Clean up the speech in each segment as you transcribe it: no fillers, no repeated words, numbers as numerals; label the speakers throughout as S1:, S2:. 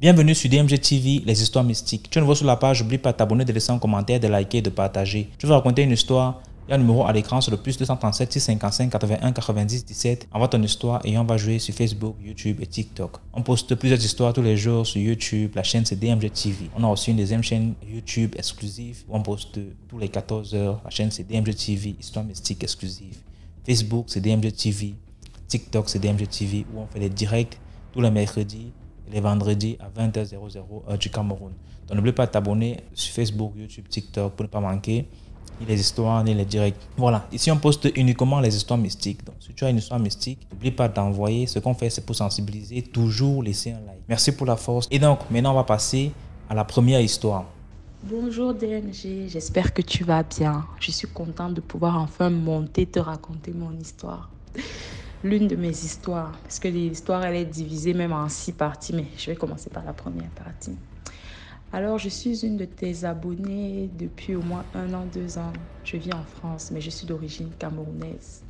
S1: Bienvenue sur DMG TV, les histoires mystiques. Tu es nouveau sur la page, n'oublie pas de t'abonner, de laisser un commentaire, de liker et de partager. Je vais raconter une histoire. Il y a un numéro à l'écran sur le plus 237 655 81 90 17. Envoie ton histoire et on va jouer sur Facebook, YouTube et TikTok. On poste plusieurs histoires tous les jours sur YouTube. La chaîne c'est DMG TV. On a aussi une deuxième chaîne YouTube exclusive où on poste tous les 14 heures. La chaîne c'est DMG TV, histoire mystique exclusive. Facebook c'est DMG TV. TikTok c'est DMG TV où on fait des directs tous les mercredis et les vendredis à 20h00 heure du Cameroun. Donc n'oublie pas de t'abonner sur Facebook, YouTube, TikTok pour ne pas manquer ni les histoires ni les directs. Voilà, ici on poste uniquement les histoires mystiques. Donc si tu as une histoire mystique, n'oublie pas d'envoyer. Ce qu'on fait c'est pour sensibiliser, toujours laisser un like. Merci pour la force. Et donc maintenant on va passer à la première histoire.
S2: Bonjour DNG, j'espère que tu vas bien. Je suis contente de pouvoir enfin monter, te raconter mon histoire. L'une de mes histoires, parce que l'histoire elle est divisée même en 6 parties, mais je vais commencer par la première partie. Alors je suis une de tes abonnées depuis au moins 1 an, 2 ans. Je vis en France, mais je suis d'origine camerounaise.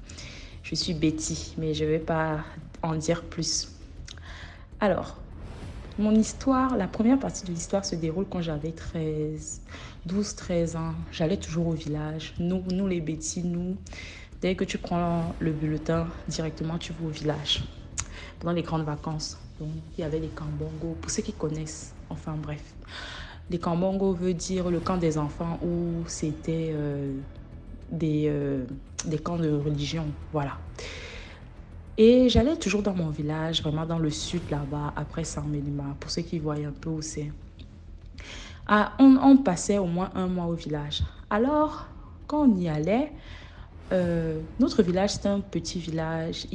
S2: Je suis Betty, mais je ne vais pas en dire plus. Alors, mon histoire, la première partie de l'histoire se déroule quand j'avais 12, 13 ans. J'allais toujours au village. Nous les Betty, dès que tu prends le bulletin, directement tu vas au village. Pendant les grandes vacances, donc, il y avait les Kambongo. Pour ceux qui connaissent, enfin bref. Les Kambongo veut dire le camp des enfants où c'était des camps de religion. Voilà. Et j'allais toujours dans mon village, vraiment dans le sud là-bas, après Saint-Mélima, pour ceux qui voient un peu où c'est. Ah, on passait au moins 1 mois au village. Alors, quand on y allait, notre village, c'était un petit village.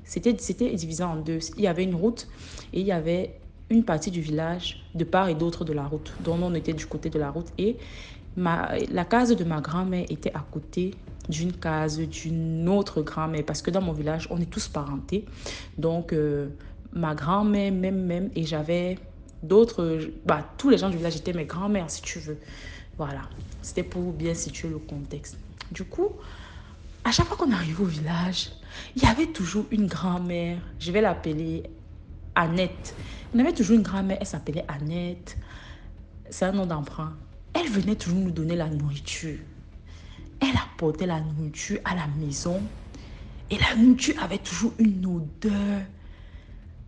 S2: C'était divisé en deux. Il y avait une route et il y avait une partie du village de part et d'autre de la route. Donc, on était du côté de la route et la case de ma grand-mère était à côté d'une case d'une autre grand-mère parce que dans mon village, on est tous parentés. Donc, ma grand-mère même et j'avais d'autres... tous les gens du village étaient mes grand-mères, si tu veux. Voilà, c'était pour bien situer le contexte. Du coup, à chaque fois qu'on arrivait au village, il y avait toujours une grand-mère. Je vais l'appeler Annette. On avait toujours une grand-mère, elle s'appelait Annette. C'est un nom d'emprunt. Elle venait toujours nous donner la nourriture. Elle apportait la nourriture à la maison. Et la nourriture avait toujours une odeur.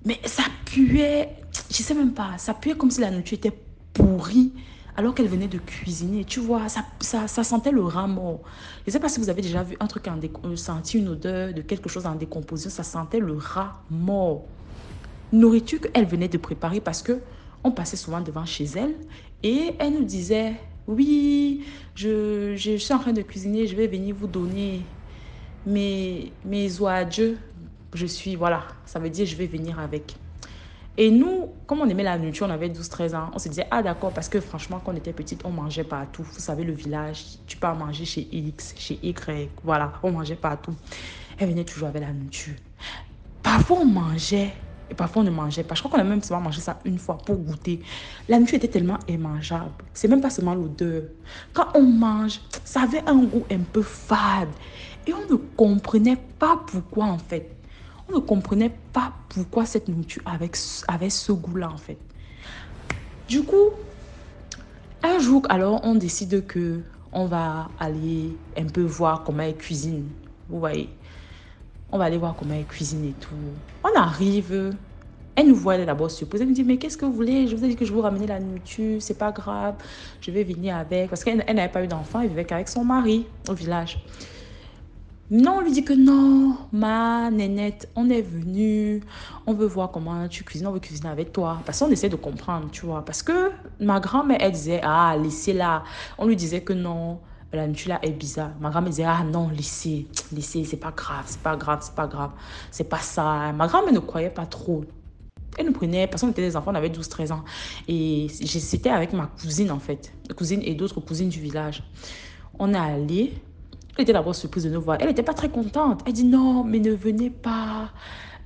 S2: Mais ça puait, je sais même pas, ça puait comme si la nourriture était pourrie alors qu'elle venait de cuisiner. Tu vois, ça sentait le rat mort. Je ne sais pas si vous avez déjà vu un truc senti une odeur de quelque chose en décomposition. Ça sentait le rat mort. Nourriture qu'elle venait de préparer parce que on passait souvent devant chez elle et elle nous disait, oui, je suis en train de cuisiner, je vais venir vous donner mes oies à Dieu. Voilà, ça veut dire je vais venir avec. Et nous, comme on aimait la nourriture, on avait 12, 13 ans, on se disait, ah d'accord, parce que franchement, quand on était petite, on mangeait partout. Vous savez, le village, tu peux manger chez X, chez Y, voilà, on mangeait partout. Elle venait toujours avec la nourriture. Parfois, on mangeait, et parfois, on ne mangeait pas. Je crois qu'on a même seulement mangé ça une fois pour goûter. La nourriture était tellement immangeable. C'est même pas seulement l'odeur. Quand on mange, ça avait un goût un peu fade. Et on ne comprenait pas pourquoi, en fait. On ne comprenait pas pourquoi cette nourriture avait ce goût-là, en fait. Du coup, un jour, alors, on décide que on va aller un peu voir comment elle cuisine. Vous voyez, on va aller voir comment elle cuisine et tout. On arrive, elle nous voit, elle est d'abord surprise. Elle nous dit, mais qu'est-ce que vous voulez? Je vous ai dit que je vous ramener la nourriture, c'est pas grave. Je vais venir avec. Parce qu'elle n'avait pas eu d'enfant, elle vivait qu'avec son mari au village. Non, on lui dit que non, ma nénette, on est venu, on veut voir comment tu cuisines, on veut cuisiner avec toi. Parce qu'on essaie de comprendre, tu vois. Parce que ma grand-mère, elle disait, ah, laissez-la. On lui disait que non, la nourriture là est bizarre. Ma grand-mère disait, ah non, laissez, c'est pas grave, c'est pas grave, c'est pas grave, c'est pas ça. Ma grand-mère ne croyait pas trop. Elle nous prenait, parce qu'on était des enfants, on avait 12, 13 ans. Et c'était avec ma cousine, en fait. Cousine et d'autres cousines du village. On est allé. Elle était d'abord surprise de nous voir. Elle n'était pas très contente. Elle dit non, mais ne venez pas.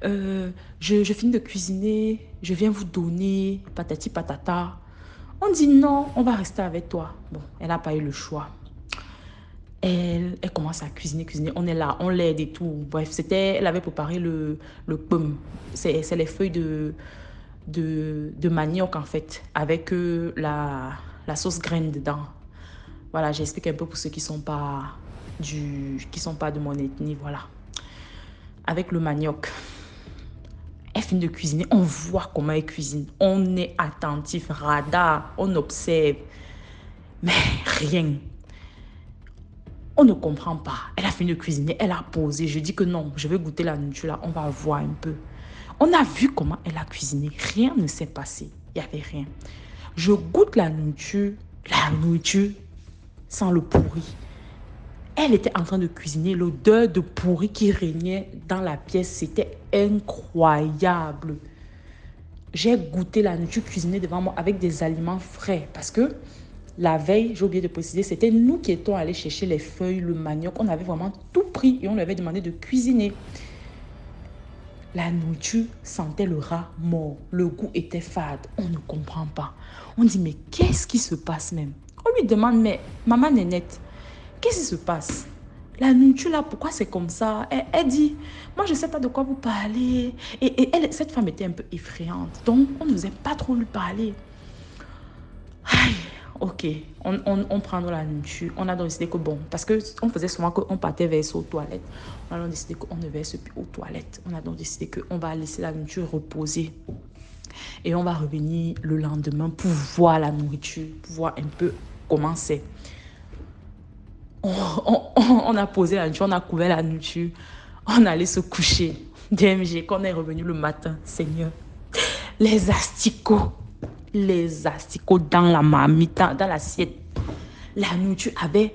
S2: Je finis de cuisiner. Je viens vous donner. Patati patata. On dit non, on va rester avec toi. Bon, elle n'a pas eu le choix. Elle commence à cuisiner. On est là, on l'aide et tout. Bref, elle avait préparé le pomme. C'est les feuilles de manioc en fait, avec la sauce graine dedans. Voilà, j'explique un peu pour ceux qui sont pas de mon ethnie, voilà. Avec le manioc. Elle finit de cuisiner, on voit comment elle cuisine. On est attentif, radar, on observe. Mais rien. On ne comprend pas. Elle a fini de cuisiner, elle a posé. Je dis que non, je vais goûter la nourriture là, on va voir un peu. On a vu comment elle a cuisiné. Rien ne s'est passé. Il n'y avait rien. Je goûte la nourriture sans le pourri. Elle était en train de cuisiner. L'odeur de pourri qui régnait dans la pièce, c'était incroyable. J'ai goûté la nourriture cuisinée devant moi avec des aliments frais. Parce que la veille, j'ai oublié de préciser, c'était nous qui étions allés chercher les feuilles, le manioc. On avait vraiment tout pris et on lui avait demandé de cuisiner. La nourriture sentait le rat mort. Le goût était fade. On ne comprend pas. On dit, mais qu'est-ce qui se passe même? On lui demande, mais maman Nénette, qu'est-ce qui se passe? La nourriture là, pourquoi c'est comme ça? Elle dit, moi je ne sais pas de quoi vous parlez. Et cette femme était un peu effrayante. Donc, on n'osait pas trop lui parler. Aïe, ok, on prend la nourriture. On a donc décidé que bon, parce qu'on faisait souvent qu'on partait verser aux toilettes. On a donc décidé qu'on ne verse plus aux toilettes. On a donc décidé qu'on va laisser la nourriture reposer. Et on va revenir le lendemain pour voir la nourriture, pour voir un peu comment c'est. On a posé la nourriture, on a couvert la nourriture. On allait se coucher. DMG, quand on est revenu le matin, Seigneur, les asticots dans la marmite, dans l'assiette. La nourriture avait...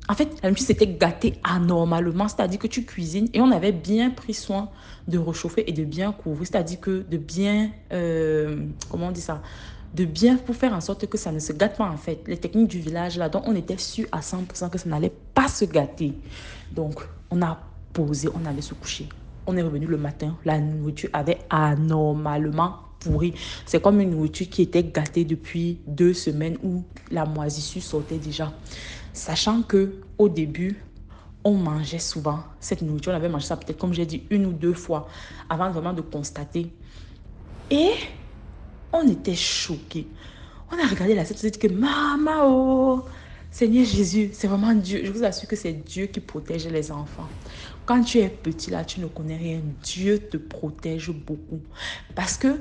S2: En fait, la nourriture s'était gâtée anormalement. C'est-à-dire que tu cuisines et on avait bien pris soin de réchauffer et de bien couvrir. C'est-à-dire que de bien... comment on dit ça? De bien pour faire en sorte que ça ne se gâte pas en fait. Les techniques du village là, donc on était sûr à 100% que ça n'allait pas se gâter. Donc, on a posé, on allait se coucher. On est revenu le matin, la nourriture avait anormalement pourri. C'est comme une nourriture qui était gâtée depuis 2 semaines où la moisissure sortait déjà. Sachant que au début, on mangeait souvent cette nourriture. On avait mangé ça peut-être, comme j'ai dit, 1 ou 2 fois avant vraiment de constater. Et on était choqués. On a regardé l'assiette, on s'est dit que maman, oh, Seigneur Jésus, c'est vraiment Dieu. Je vous assure que c'est Dieu qui protège les enfants. Quand tu es petit là, tu ne connais rien. Dieu te protège beaucoup. Parce que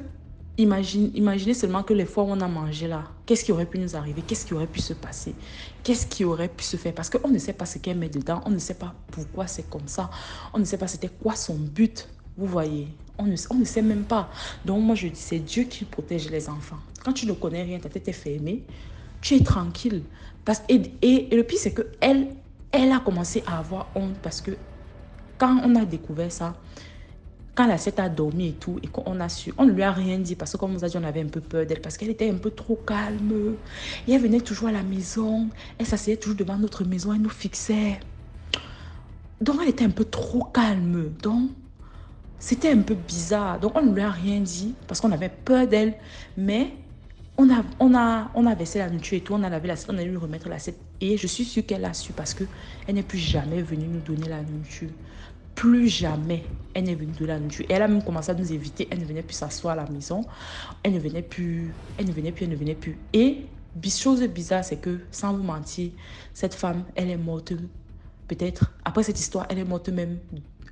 S2: imaginez seulement que les fois où on a mangé là, qu'est-ce qui aurait pu nous arriver? Qu'est-ce qui aurait pu se passer? Qu'est-ce qui aurait pu se faire? Parce qu'on ne sait pas ce qu'elle met dedans. On ne sait pas pourquoi c'est comme ça. On ne sait pas c'était quoi son but. Vous voyez, on ne sait même pas. Donc moi je dis, c'est Dieu qui protège les enfants. Quand tu ne connais rien, ta tête est fermée, tu es tranquille. Et le pire c'est qu'elle a commencé à avoir honte parce que quand on a découvert ça, quand l'assiette a dormi et tout, et qu'on a su, on ne lui a rien dit parce que comme on vous a dit, on avait un peu peur d'elle parce qu'elle était un peu trop calme. Et elle venait toujours à la maison, elle s'asseyait toujours devant notre maison, elle nous fixait. Donc elle était un peu trop calme. Donc c'était un peu bizarre. Donc on ne lui a rien dit parce qu'on avait peur d'elle. Mais on a versé la nourriture et tout, on a lavé l'assiette, on a dû lui remettre l'assiette. Et je suis sûre qu'elle a su parce qu'elle n'est plus jamais venue nous donner la nourriture. Plus jamais elle n'est venue de la nourriture. Et elle a même commencé à nous éviter. Elle ne venait plus s'asseoir à la maison. Elle ne venait plus. Et chose bizarre, c'est que, sans vous mentir, cette femme, elle est morte. Peut-être, après cette histoire, elle est morte même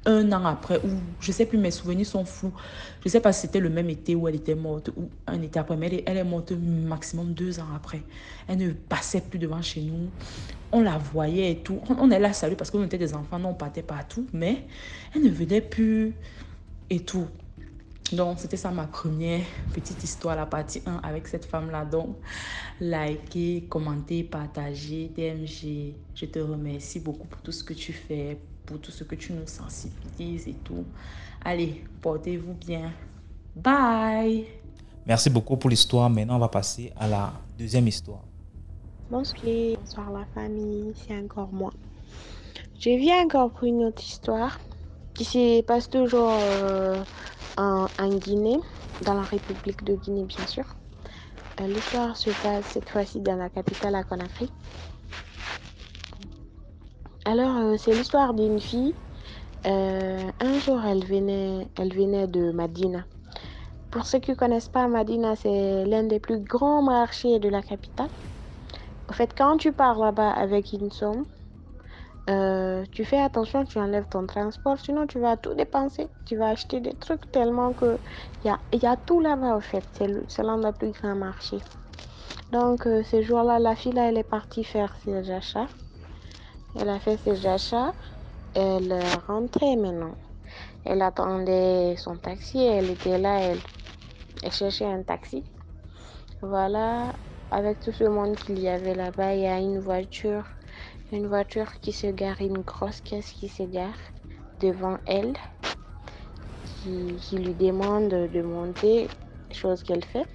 S2: 1 an après. Ou je ne sais plus, mes souvenirs sont flous. Je ne sais pas si c'était le même été où elle était morte ou un été après. Mais elle est morte maximum 2 ans après. Elle ne passait plus devant chez nous. On la voyait et tout. On est là, salut, parce qu'on était des enfants, non, on partait partout. Mais elle ne venait plus et tout. Donc, c'était ça ma première petite histoire, la partie 1 avec cette femme-là. Donc, likez, commentez, partagez, DMG. Je te remercie beaucoup pour tout ce que tu fais, pour tout ce que tu nous sensibilises et tout. Allez, portez-vous bien. Bye!
S1: Merci beaucoup pour l'histoire. Maintenant, on va passer à la deuxième histoire.
S3: Bonsoir la famille, c'est encore moi. Je viens encore pour une autre histoire qui se passe toujours en Guinée, dans la République de Guinée bien sûr. L'histoire se passe cette fois-ci dans la capitale à Conakry. Alors c'est l'histoire d'une fille. Un jour elle venait de Madina. Pour ceux qui ne connaissent pas, Madina, c'est l'un des plus grands marchés de la capitale. En fait, quand tu pars là-bas avec une somme, tu fais attention, tu enlèves ton transport, sinon tu vas tout dépenser. Tu vas acheter des trucs tellement que il y a tout là-bas, en fait. C'est l'un des plus grands marchés. Donc, ce jour-là, la fille, là, elle est partie faire ses achats. Elle a fait ses achats. Elle rentrait maintenant. Elle attendait son taxi. Elle était là, elle cherchait un taxi. Voilà, avec tout ce monde qu'il y avait là-bas, il y a une voiture qui se gare, une grosse caisse qui se gare devant elle, qui lui demande de monter, chose qu'elle fait,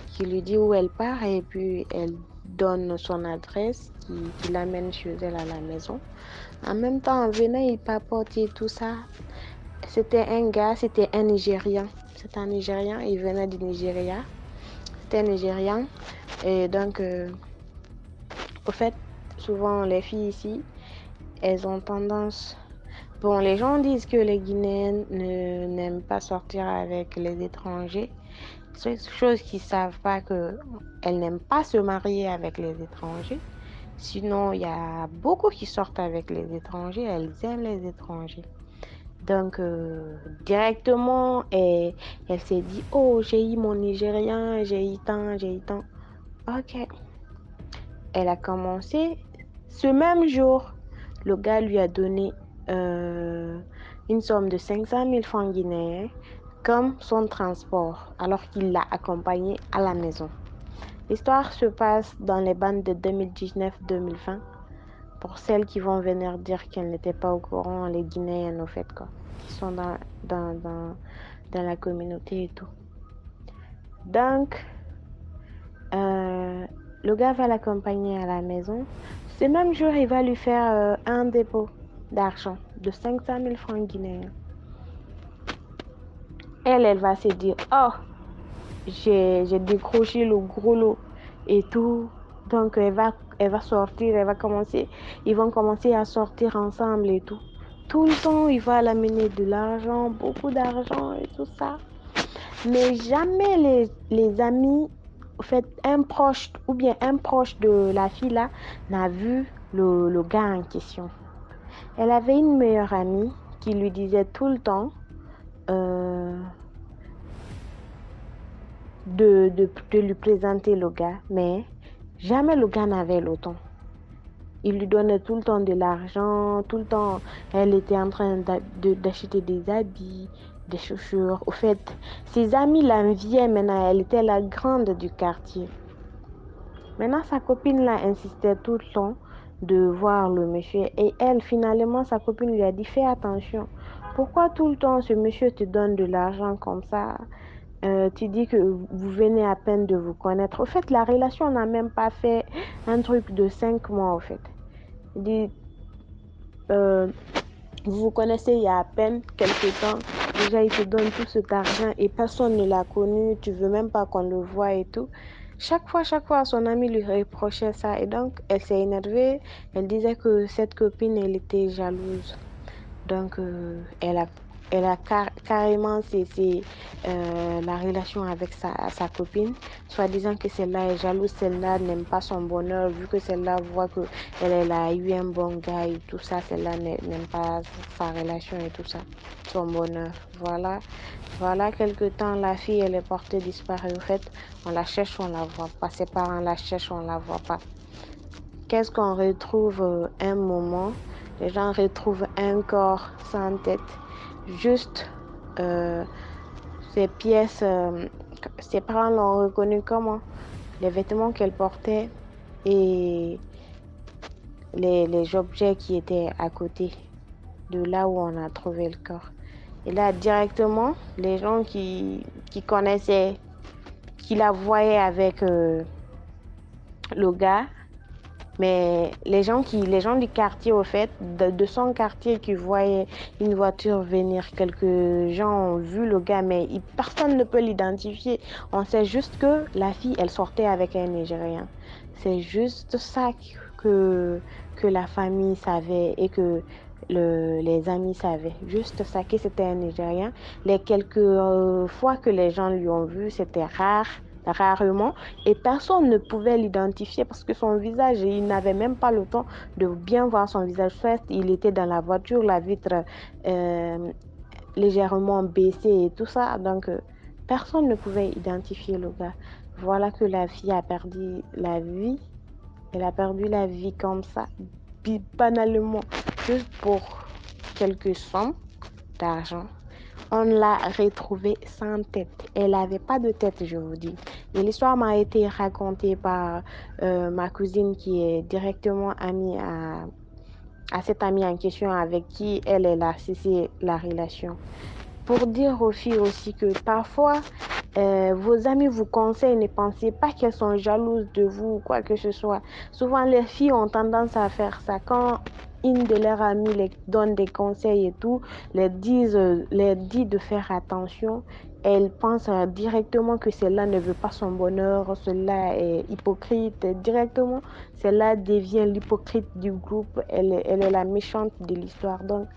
S3: qui lui dit où elle part et puis elle donne son adresse, qui l'amène chez elle à la maison. En même temps, en venant, il papotait tout ça. C'était un gars, c'était un Nigérian. C'était un Nigérian, il venait du Nigeria. C'était un Nigérian. Et donc, au fait, souvent les filles ici, elles ont tendance... Bon, les gens disent que les Guinéennes n'aiment pas sortir avec les étrangers. C'est chose qu'ils ne savent pas qu'elles n'aiment pas se marier avec les étrangers. Sinon, il y a beaucoup qui sortent avec les étrangers. Elles aiment les étrangers. Donc, directement, elle s'est dit, oh, j'ai eu mon Nigérien, j'ai eu tant. Ok. Elle a commencé. Ce même jour, le gars lui a donné une somme de 500 000 francs guinéens comme son transport, alors qu'il l'a accompagné à la maison. L'histoire se passe dans les bandes de 2019-2020. Pour celles qui vont venir dire qu'elles n'étaient pas au courant, les Guinéennes, au fait, quoi, qui sont dans la communauté et tout. Donc, le gars va l'accompagner à la maison. Ce même jour, il va lui faire un dépôt d'argent de 500 000 francs guinéens. Elle va se dire, oh, j'ai décroché le gros lot et tout. Donc, elle va sortir, ils vont commencer à sortir ensemble et tout. Tout le temps, il va l'amener de l'argent, beaucoup d'argent et tout ça. Mais jamais les amis, en fait, un proche de la fille là, n'a vu le gars en question. Elle avait une meilleure amie qui lui disait tout le temps de lui présenter le gars, mais jamais le gars n'avait le temps. Il lui donnait tout le temps de l'argent, tout le temps, elle était en train d'acheter des habits, des chaussures. Au fait, ses amis l'enviaient maintenant, elle était la grande du quartier. Maintenant, sa copine là insistait tout le temps de voir le monsieur. Et elle, finalement, sa copine lui a dit, fais attention. Pourquoi tout le temps ce monsieur te donne de l'argent comme ça? Tu dis que vous venez à peine de vous connaître. Au fait, la relation n'a même pas fait un truc de 5 mois, au fait. Il dit, vous vous connaissez il y a à peine quelques temps. Déjà, il te donne tout cet argent et personne ne l'a connu. Tu veux même pas qu'on le voie et tout. Chaque fois, son amie lui reprochait ça. Et donc, elle s'est énervée. Elle disait que cette copine, elle était jalouse. Donc, elle a carrément cessé la relation avec sa copine, soi-disant que celle-là est jalouse, celle-là n'aime pas son bonheur, vu que celle-là voit qu'elle a eu un bon gars et tout ça, celle-là n'aime pas sa relation et tout ça, son bonheur. Voilà, quelque temps, la fille, elle est portée disparue. En fait, on la cherche, on la voit pas. Ses parents la cherchent, on la voit pas. Qu'est-ce qu'on retrouve un moment? Les gens retrouvent un corps sans tête. Juste ces pièces, ses parents l'ont reconnu comment? Les vêtements qu'elle portait et les objets qui étaient à côté de là où on a trouvé le corps. Et là, directement, les gens qui connaissaient, qui la voyaient avec le gars, mais les gens du quartier, au fait, de son quartier qui voyaient une voiture venir, quelques gens ont vu le gars, mais personne ne peut l'identifier. On sait juste que la fille, elle sortait avec un Nigérien. C'est juste ça que la famille savait et que les amis savaient. Juste ça, que c'était un Nigérien. Les quelques fois que les gens lui ont vu, c'était rarement. Et personne ne pouvait l'identifier parce que son visage, il n'avait même pas le temps de bien voir son visage. Soit il était dans la voiture, la vitre légèrement baissée et tout ça. Donc, personne ne pouvait identifier le gars. Voilà que la fille a perdu la vie. Elle a perdu la vie comme ça, banalement, juste pour quelques sommes d'argent. On l'a retrouvée sans tête. Elle n'avait pas de tête, je vous dis. Et l'histoire m'a été racontée par ma cousine qui est directement amie à cette amie en question avec qui elle a cessé la relation. Pour dire aux filles aussi que parfois, vos amis vous conseillent, ne pensez pas qu'elles sont jalouses de vous ou quoi que ce soit. Souvent, les filles ont tendance à faire ça. Quand une de leurs amies les donne des conseils et tout, les dit de faire attention, elles pensent directement que celle-là ne veut pas son bonheur, celle-là est hypocrite. Directement, celle-là devient l'hypocrite du groupe. Elle est la méchante de l'histoire. Donc,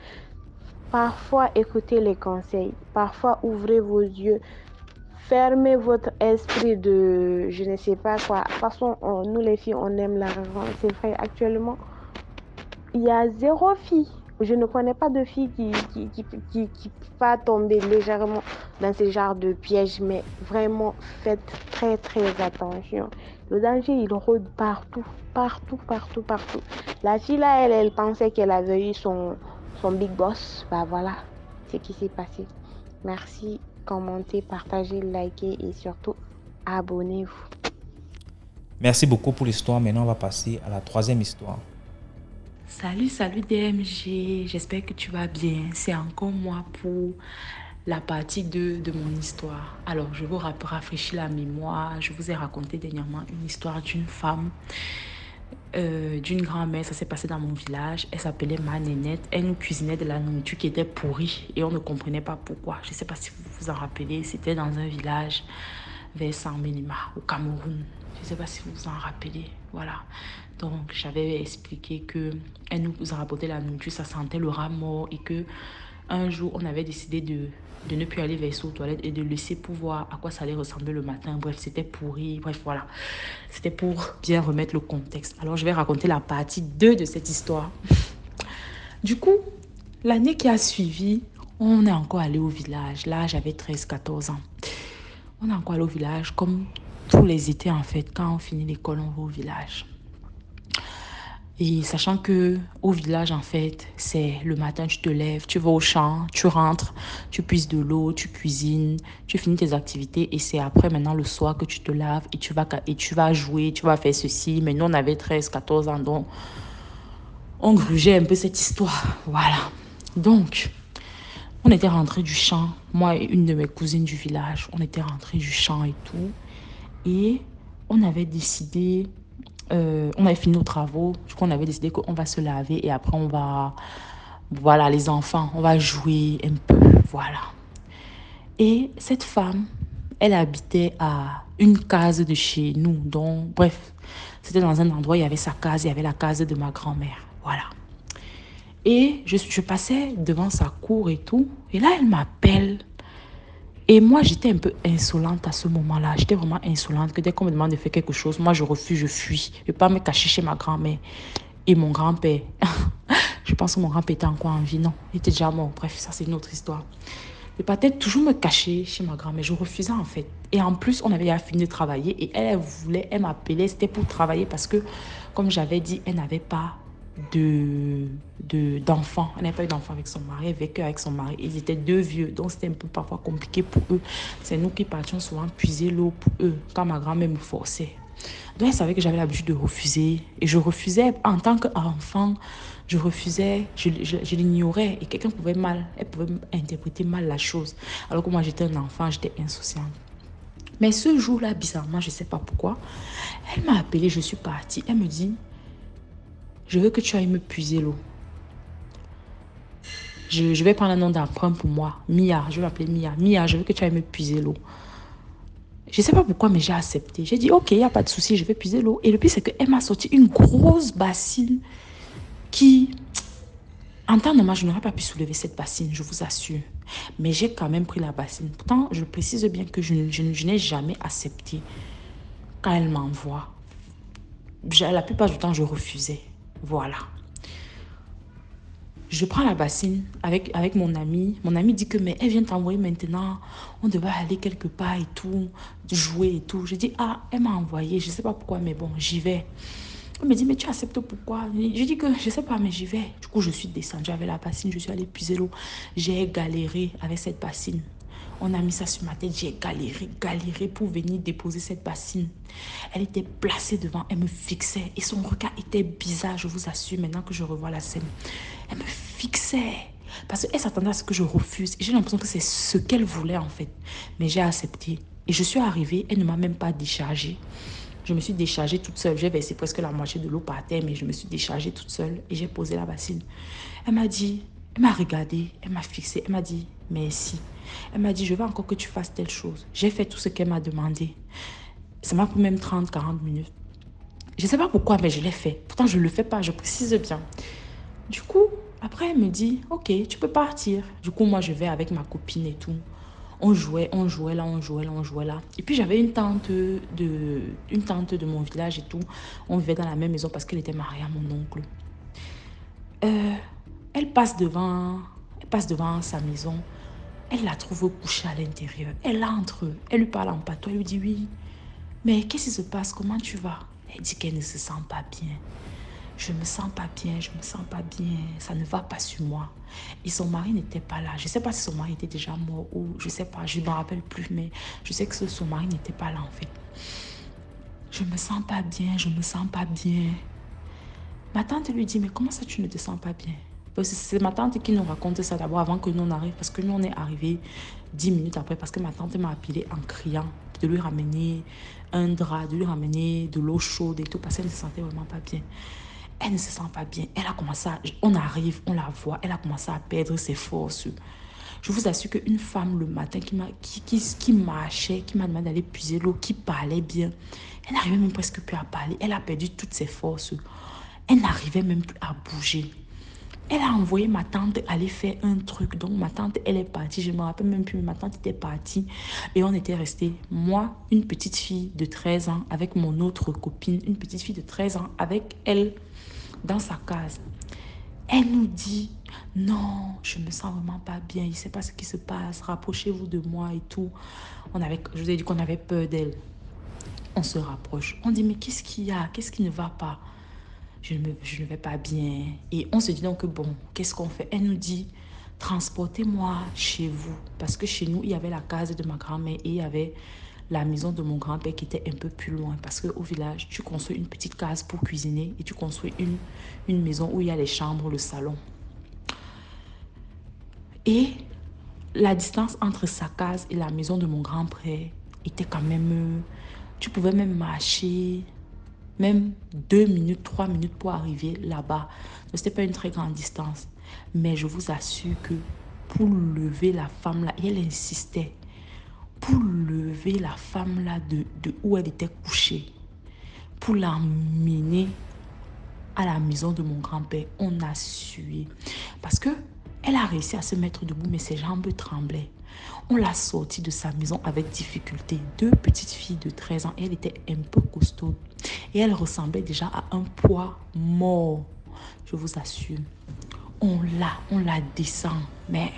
S3: parfois, écoutez les conseils. Parfois, ouvrez vos yeux. Fermez votre esprit de je ne sais pas quoi. De toute façon, nous les filles, on aime l'argent. C'est vrai, actuellement, il y a zéro fille. Je ne connais pas de fille qui va tomber légèrement dans ce genre de piège. Mais vraiment, faites très, très attention. Le danger, il rôde partout. Partout, partout, partout. La fille là, elle pensait qu'elle avait eu son big boss. Bah voilà, c'est ce qui s'est passé. Merci, commentez, partagez, likez et surtout abonnez-vous.
S1: Merci beaucoup pour l'histoire. Maintenant, on va passer à la troisième histoire.
S2: Salut DMG, j'espère que tu vas bien. C'est encore moi pour la partie 2 de mon histoire. Alors, je vous rafraîchis la mémoire. Je vous ai raconté dernièrement une histoire d'une femme, d'une grand-mère. Ça s'est passé dans mon village. Elle s'appelait Manénette. Elle nous cuisinait de la nourriture qui était pourrie et on ne comprenait pas pourquoi. Je ne sais pas si vous vous en rappelez. C'était dans un village vers Saint-Ménima, au Cameroun. Je ne sais pas si vous vous en rappelez. Voilà. Donc, j'avais expliqué qu'elle nous rapportait la nourriture, ça sentait le rat mort et que un jour, on avait décidé de ne plus aller verser aux toilettes et de laisser pour voir à quoi ça allait ressembler le matin. Bref, c'était pourri. Bref, voilà. C'était pour bien remettre le contexte. Alors, je vais raconter la partie 2 de cette histoire. Du coup, l'année qui a suivi, on est encore allé au village. Là, j'avais 13-14 ans. On est encore allé au village comme tous les étés, en fait. Quand on finit l'école, on va au village. Et sachant que au village, en fait, c'est le matin, tu te lèves, tu vas au champ, tu rentres, tu puises de l'eau, tu cuisines, tu finis tes activités et c'est après maintenant le soir que tu te laves et tu vas jouer, tu vas faire ceci. Mais nous, on avait 13-14 ans, donc on grugeait un peu cette histoire. Voilà. Donc, on était rentrés du champ, moi et une de mes cousines du village, on était rentrés du champ et tout. Et on avait décidé... on avait fini nos travaux, du coup on avait décidé qu'on va se laver et après on va, voilà les enfants, on va jouer un peu, voilà. Et cette femme, elle habitait à une case de chez nous, donc bref, c'était dans un endroit, il y avait sa case, il y avait la case de ma grand-mère, voilà. Et je passais devant sa cour et tout, et là elle m'appelle. Et moi, j'étais un peu insolente à ce moment-là. J'étais vraiment insolente que dès qu'on me demande de faire quelque chose, moi, je refuse, je fuis. Je ne vais pas me cacher chez ma grand-mère et mon grand-père. Je pense que mon grand-père était encore en vie. Non, il était déjà mort. Bref, ça, c'est une autre histoire. Je partais toujours me cacher chez ma grand-mère. Je refusais, en fait. Et en plus, on avait déjà fini de travailler. Et elle m'appelait. C'était pour travailler parce que, comme j'avais dit, elle n'avait pas d'enfants. Elle n'avait pas eu d'enfants avec son mari, elle vécu avec son mari. Ils étaient deux vieux, donc c'était un peu parfois compliqué pour eux. C'est nous qui partions souvent puiser l'eau pour eux, quand ma grand-mère me forçait. Donc elle savait que j'avais l'habitude de refuser. Et je refusais, en tant qu'enfant, je refusais, je l'ignorais. Et quelqu'un pouvait elle pouvait interpréter mal la chose. Alors que moi j'étais un enfant, j'étais insouciante. Mais ce jour-là, bizarrement, je ne sais pas pourquoi, elle m'a appelée, je suis partie. Elle me dit... Je veux que tu ailles me puiser l'eau. Je vais prendre un nom d'emprunt pour moi. Mia, je vais m'appeler Mia. Mia, je veux que tu ailles me puiser l'eau. Je ne sais pas pourquoi, mais j'ai accepté. J'ai dit, ok, il n'y a pas de souci, je vais puiser l'eau. Et le pire, c'est qu'elle m'a sorti une grosse bassine qui... En temps normal, je n'aurais pas pu soulever cette bassine, je vous assure. Mais j'ai quand même pris la bassine. Pourtant, je précise bien que je n'ai jamais accepté quand elle m'envoie. La plupart du temps, je refusais. Voilà. Je prends la bassine avec mon ami. Mon ami dit que mais elle vient t'envoyer maintenant. On devait aller quelque part et tout, jouer et tout. Je dis, ah, elle m'a envoyé. Je ne sais pas pourquoi, mais bon, j'y vais. Elle me dit, mais tu acceptes pourquoi? Je dis que je ne sais pas, mais j'y vais. Du coup, je suis descendue avec la bassine. Je suis allée puiser l'eau. J'ai galéré avec cette bassine. On a mis ça sur ma tête. J'ai galéré pour venir déposer cette bassine. Elle était placée devant. Elle me fixait. Et son regard était bizarre, je vous assure, maintenant que je revois la scène. Elle me fixait. Parce qu'elle s'attendait à ce que je refuse. Et j'ai l'impression que c'est ce qu'elle voulait, en fait. Mais j'ai accepté. Et je suis arrivée. Elle ne m'a même pas déchargée. Je me suis déchargée toute seule. J'ai versé presque la moitié de l'eau par terre, mais je me suis déchargée toute seule et j'ai posé la bassine. Elle m'a dit, elle m'a regardée, elle m'a fixée, elle m'a dit, merci. Elle m'a dit, je veux encore que tu fasses telle chose. J'ai fait tout ce qu'elle m'a demandé. Ça m'a pris même 30-40 minutes. Je ne sais pas pourquoi, mais je l'ai fait. Pourtant, je ne le fais pas, je précise bien. Du coup, après, elle me dit, ok, tu peux partir. Du coup, moi, je vais avec ma copine et tout. On jouait là. Et puis, j'avais une tante de mon village et tout. On vivait dans la même maison parce qu'elle était mariée à mon oncle. Elle passe devant sa maison. Elle la trouve couchée à l'intérieur. Elle entre, elle lui parle en patois. Elle lui dit, oui, mais qu'est-ce qui se passe? Comment tu vas? Elle dit qu'elle ne se sent pas bien. Je me sens pas bien, ça ne va pas sur moi. Et son mari n'était pas là. Je ne sais pas si son mari était déjà mort ou je ne sais pas, je ne me rappelle plus, mais je sais que son mari n'était pas là en fait. Je me sens pas bien. Ma tante lui dit, mais comment ça tu ne te sens pas bien? Parce que c'est ma tante qui nous raconte ça d'abord avant que nous on arrive, parce que nous on est arrivés 10 minutes après, parce que ma tante m'a appelé en criant de lui ramener un drap, de lui ramener de l'eau chaude et tout, parce qu'elle ne se sentait vraiment pas bien. Elle ne se sent pas bien. Elle a commencé on arrive, on la voit, elle a commencé à perdre ses forces. Je vous assure qu'une femme le matin qui marchait, qui m'a demandé d'aller puiser l'eau, qui parlait bien, elle n'arrivait même presque plus à parler. Elle a perdu toutes ses forces. Elle n'arrivait même plus à bouger. Elle a envoyé ma tante aller faire un truc. Donc ma tante, elle est partie. Je ne me rappelle même plus, mais ma tante était partie. Et on était restés, moi, une petite fille de 13 ans, avec mon autre copine, une petite fille de 13 ans, avec elle, dans sa case. Elle nous dit, non, je me sens vraiment pas bien, il ne sait pas ce qui se passe, rapprochez-vous de moi et tout. Je vous ai dit qu'on avait peur d'elle. On se rapproche. On dit, mais qu'est-ce qu'il y a? Qu'est-ce qui ne va pas? Je ne vais pas bien. Et on se dit donc que bon, qu'est-ce qu'on fait? Elle nous dit, transportez-moi chez vous. Parce que chez nous, il y avait la case de ma grand-mère et il y avait la maison de mon grand-père qui était un peu plus loin. Parce qu'au village, tu construis une petite case pour cuisiner et tu construis une maison où il y a les chambres, le salon. Et la distance entre sa case et la maison de mon grand-père était quand même... Tu pouvais même marcher... même 2 minutes, 3 minutes pour arriver là-bas. Ce n'était pas une très grande distance. Mais je vous assure que pour lever la femme là, et elle insistait, pour lever la femme là de où elle était couchée, pour l'emmener à la maison de mon grand-père, on a sué. Parce que elle a réussi à se mettre debout, mais ses jambes tremblaient. On l'a sortie de sa maison avec difficulté. 2 petites filles de 13 ans, elle était un peu costaud. Et elle ressemblait déjà à un poids mort. Je vous assure. On la descend. Mais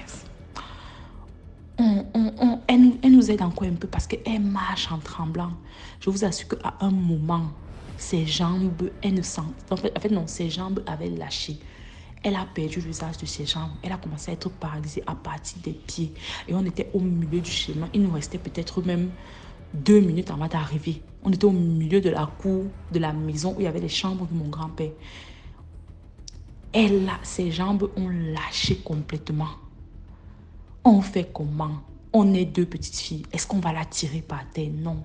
S2: elle nous aide encore un peu parce qu'elle marche en tremblant. Je vous assure qu'à un moment, ses jambes, elle ne sent... En fait, non, ses jambes avaient lâché. Elle a perdu l'usage de ses jambes. Elle a commencé à être paralysée à partir des pieds. Et on était au milieu du chemin. Il nous restait peut-être même 2 minutes avant d'arriver. On était au milieu de la cour de la maison où il y avait les chambres de mon grand-père. Ses jambes ont lâché complètement. On fait comment? On est 2 petites filles. Est-ce qu'on va la tirer par terre? Non.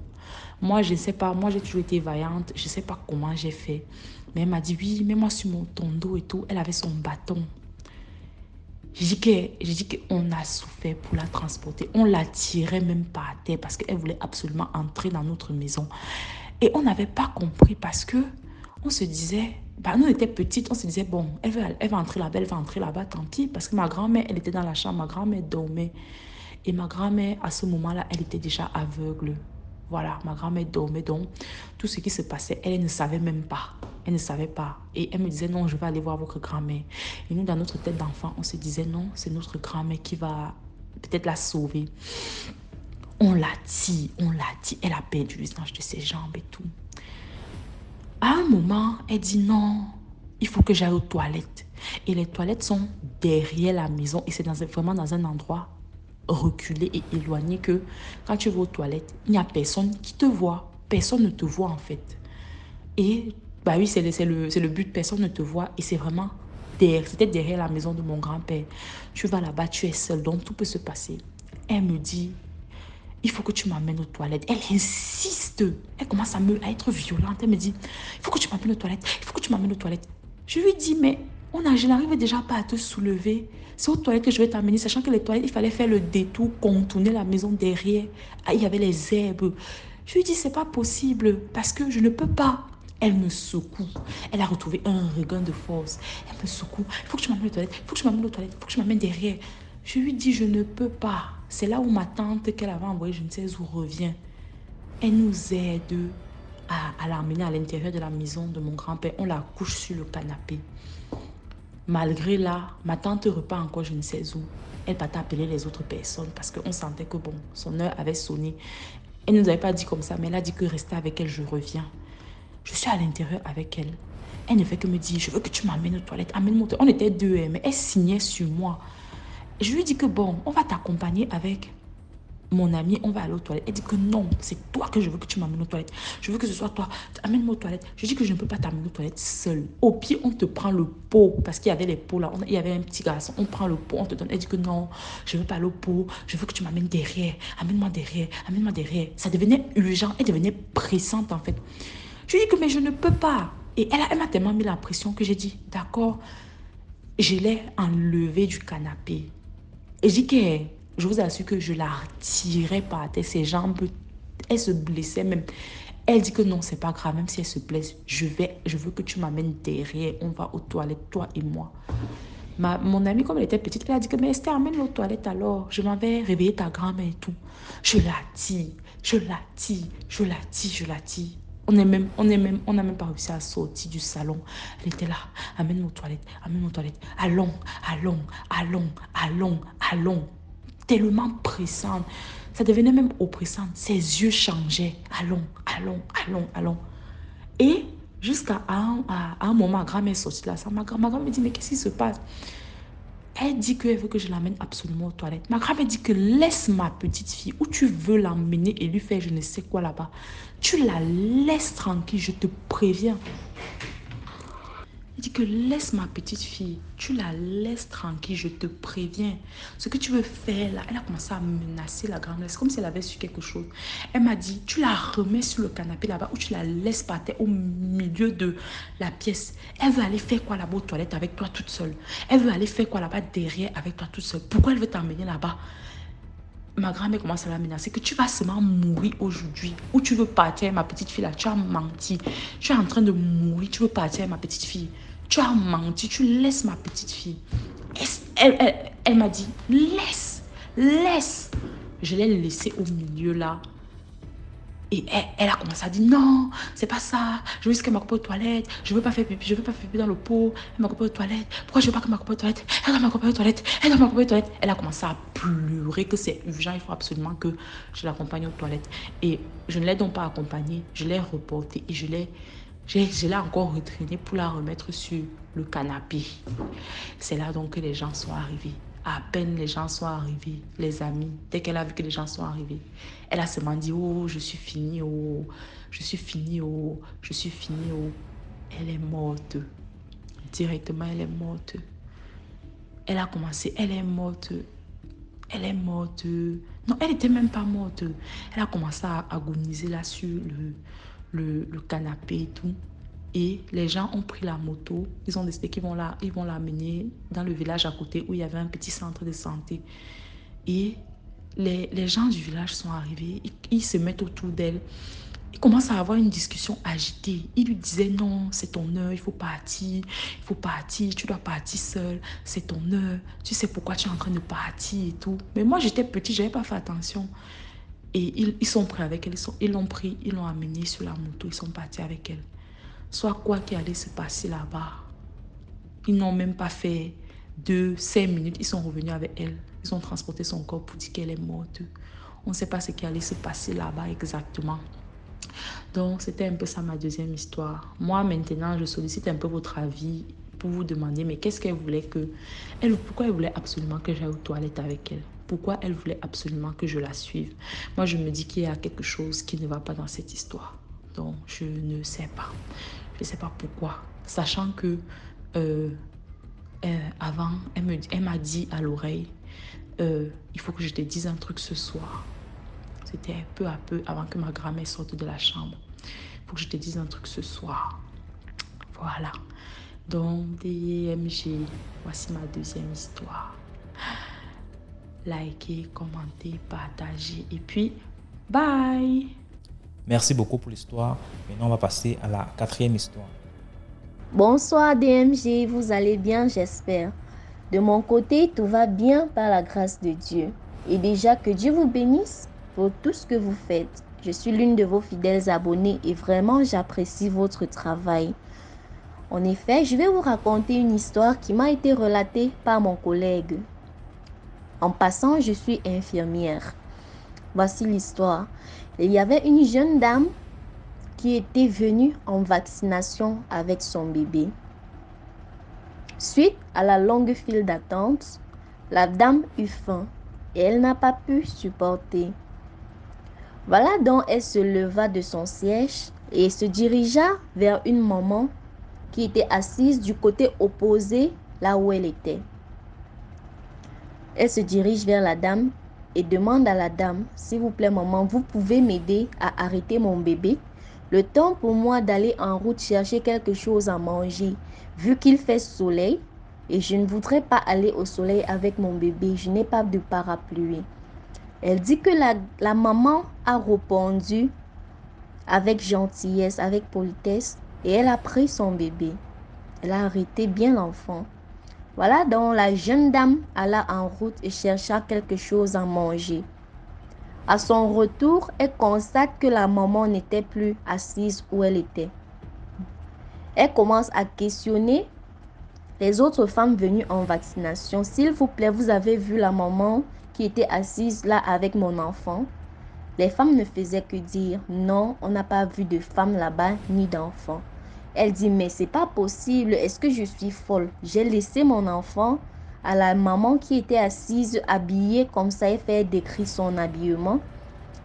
S2: Moi, je ne sais pas. Moi, j'ai toujours été vaillante. Je ne sais pas comment j'ai fait. Mais elle m'a dit, oui, mets-moi sur ton dos et tout. Elle avait son bâton. J'ai dit qu'on a souffert pour la transporter. On la tirait même par terre parce qu'elle voulait absolument entrer dans notre maison. Et on n'avait pas compris parce que on se disait, Bah, nous, on était petites, on se disait, bon, elle va entrer là-bas, elle va entrer là-bas, tant pis. Parce que ma grand-mère, elle était dans la chambre, ma grand-mère dormait. Et ma grand-mère, à ce moment-là, elle était déjà aveugle. Voilà, ma grand-mère dormait, donc tout ce qui se passait, elle ne savait même pas. Elle ne savait pas. Et elle me disait, non, je vais aller voir votre grand-mère. Et nous, dans notre tête d'enfant, on se disait, non, c'est notre grand-mère qui va peut-être la sauver. On l'a dit, elle a perdu l'usage de ses jambes et tout. À un moment, elle dit non, il faut que j'aille aux toilettes. Et les toilettes sont derrière la maison et c'est vraiment dans un endroit reculé et éloigné que quand tu vas aux toilettes, il n'y a personne qui te voit. Personne ne te voit en fait. Et bah oui, c'est le but, personne ne te voit et c'est vraiment c'était derrière la maison de mon grand-père. Tu vas là-bas, tu es seule, donc tout peut se passer. Elle me dit, il faut que tu m'amènes aux toilettes. Elle insiste. Elle commence à être violente. Elle me dit, il faut que tu m'amènes aux toilettes. Il faut que tu m'amènes aux toilettes. Je lui dis, mais je n'arrive déjà pas à te soulever. C'est aux toilettes que je vais t'amener. Sachant que les toilettes, il fallait faire le détour, contourner la maison derrière. Ah, il y avait les herbes. Je lui dis, c'est pas possible parce que je ne peux pas. Elle me secoue. Elle a retrouvé un regain de force. Elle me secoue. Il faut que tu m'amènes aux toilettes. Il faut que tu m'amènes aux toilettes. Il faut que tu m'amènes derrière. Je lui dis, je ne peux pas. C'est là où ma tante qu'elle avait envoyée, je ne sais où, revient. Elle nous aide à l'emmener à l'intérieur de la maison de mon grand-père. On la couche sur le canapé. Malgré là, ma tante repart encore, je ne sais où. Elle partait appeler les autres personnes parce qu'on sentait que bon, son heure avait sonné. Elle ne nous avait pas dit comme ça, mais elle a dit que rester avec elle, je reviens. Je suis à l'intérieur avec elle. Elle ne fait que me dire, je veux que tu m'amènes aux toilettes. Amène-moi aux toilettes. On était deux, mais elle signait sur moi. Je lui dis que bon, on va t'accompagner avec mon ami, on va aller aux toilettes. Elle dit que non, c'est toi que je veux que tu m'amènes aux toilettes. Je veux que ce soit toi. Amène-moi aux toilettes. Je dis que je ne peux pas t'amener aux toilettes seule. Au pire, on te prend le pot, parce qu'il y avait les pots là. Il y avait un petit garçon. On prend le pot, on te donne. Elle dit que non, je ne veux pas aller au pot. Je veux que tu m'amènes derrière. Amène-moi derrière. Amène-moi derrière. Ça devenait urgent. Elle devenait pressante en fait. Je lui dis que mais je ne peux pas. Et elle m'a tellement mis la pression que j'ai dit, d'accord, je l'ai enlevée du canapé. Et je dis que je vous assure que je la retirais par terre, ses jambes, elle se blessait même. Elle dit que non, c'est pas grave, même si elle se blesse, je veux que tu m'amènes derrière, on va aux toilettes, toi et moi. Mon amie, comme elle était petite, elle a dit que mais Esther, amène-le aux toilettes alors, je m'en vais réveiller ta grand-mère et tout. Je la tire, je la tire, je la tire, je la tire. On n'a même pas réussi à sortir du salon. Elle était là, amène-moi aux toilettes, amène-moi aux toilettes. Allons, allons, allons, allons, allons. Tellement pressante. Ça devenait même oppressant. Ses yeux changeaient. Allons, allons, allons, allons. Et jusqu'à un moment, ma grand-mère est sortie de la salle. Ma grand-mère me dit, mais qu'est-ce qui se passe? Elle dit qu'elle veut que je l'amène absolument aux toilettes. Ma grand-mère dit que laisse ma petite fille où tu veux l'emmener et lui faire je ne sais quoi là-bas. Tu la laisses tranquille, je te préviens. Elle dit que laisse ma petite fille, tu la laisses tranquille, je te préviens. Ce que tu veux faire là, elle a commencé à menacer la grand-mère. C'est comme si elle avait su quelque chose. Elle m'a dit, tu la remets sur le canapé là-bas ou tu la laisses par terre au milieu de la pièce. Elle veut aller faire quoi là-bas aux toilettes avec toi toute seule? Elle veut aller faire quoi là-bas derrière avec toi toute seule? Pourquoi elle veut t'emmener là-bas? Ma grand-mère commence à la menacer que tu vas seulement mourir aujourd'hui. Ou tu veux partir, ma petite fille là, tu as menti. Tu es en train de mourir, tu veux partir, ma petite fille. Tu as menti, tu laisses ma petite fille. Elle m'a dit, laisse. Je l'ai laissée au milieu là. Et elle a commencé à dire non, c'est pas ça. Je veux juste qu'elle m'accompagne aux toilettes. Je veux pas faire pipi, dans le pot. Elle m'accompagne aux toilettes. Pourquoi je veux pas qu'elle m'accompagne aux toilettes? Elle doit m'accompagner aux toilettes. Elle a commencé à pleurer que c'est urgent. Il faut absolument que je l'accompagne aux toilettes. Et je ne l'ai donc pas accompagnée. Je l'ai reportée et je l'ai encore retraînée pour la remettre sur le canapé. C'est là donc que les gens sont arrivés. À peine les gens sont arrivés, les amis, dès qu'elle a vu que les gens sont arrivés, elle a seulement dit, oh, je suis finie, oh, je suis finie, oh, je suis finie, oh. Elle est morte. Directement, elle est morte. Elle a commencé, elle est morte. Elle est morte. Non, elle n'était même pas morte. Elle a commencé à agoniser là sur le canapé et tout. Et les gens ont pris la moto. Ils ont décidé qu'ils vont l'amener dans le village à côté où il y avait un petit centre de santé. Et les gens du village sont arrivés. Ils se mettent autour d'elle. Ils commencent à avoir une discussion agitée. Il lui disait non, c'est ton heure, il faut partir, tu dois partir seul, c'est ton heure, tu sais pourquoi tu es en train de partir et tout. Mais moi j'étais petite, je n'avais pas fait attention. Et ils sont pris avec elle, ils l'ont pris, ils l'ont amenée sur la moto, ils sont partis avec elle. Soit quoi qui allait se passer là-bas. Ils n'ont même pas fait 5 minutes, ils sont revenus avec elle. Ils ont transporté son corps pour dire qu'elle est morte. On ne sait pas ce qui allait se passer là-bas exactement. Donc, c'était un peu ça ma deuxième histoire. Moi, maintenant, je sollicite un peu votre avis pour vous demander, mais qu'est-ce qu'elle voulait pourquoi elle voulait absolument que j'aille aux toilettes avec elle? Pourquoi elle voulait absolument que je la suive? Moi, je me dis qu'il y a quelque chose qui ne va pas dans cette histoire. Donc, je ne sais pas. Je ne sais pas pourquoi. Sachant que avant, elle m'a dit à l'oreille, il faut que je te dise un truc ce soir. C'était peu à peu avant que ma grand-mère sorte de la chambre. Il faut que je te dise un truc ce soir. Voilà. Donc, DMG, voici ma deuxième histoire. Likez, commentez, partagez et puis, bye!
S1: Merci beaucoup pour l'histoire. Maintenant, on va passer à la quatrième histoire.
S4: Bonsoir DMG, vous allez bien, j'espère. De mon côté, tout va bien par la grâce de Dieu. Et déjà que Dieu vous bénisse pour tout ce que vous faites. Je suis l'une de vos fidèles abonnés et vraiment j'apprécie votre travail. En effet, je vais vous raconter une histoire qui m'a été relatée par mon collègue. En passant, je suis infirmière. Voici l'histoire. Il y avait une jeune dame qui était venue en vaccination avec son bébé. Suite à la longue file d'attente, la dame eut faim et elle n'a pas pu supporter. Voilà donc elle se leva de son siège et se dirigea vers une maman qui était assise du côté opposé là où elle était. Elle se dirige vers la dame et demande à la dame, s'il vous plaît maman, vous pouvez m'aider à arrêter mon bébé? Le temps pour moi d'aller en route chercher quelque chose à manger, vu qu'il fait soleil et je ne voudrais pas aller au soleil avec mon bébé, je n'ai pas de parapluie. Elle dit que la maman a répondu avec gentillesse, avec politesse et elle a pris son bébé. Elle a arrêté bien l'enfant. Voilà donc la jeune dame alla en route et chercha quelque chose à manger. À son retour, elle constate que la maman n'était plus assise où elle était. Elle commence à questionner les autres femmes venues en vaccination. S'il vous plaît, vous avez vu la maman qui était assise là avec mon enfant? Les femmes ne faisaient que dire non, on n'a pas vu de femme là-bas ni d'enfant. Elle dit mais c'est pas possible, est-ce que je suis folle? J'ai laissé mon enfant à la maman qui était assise habillée comme ça et fait décrire son habillement.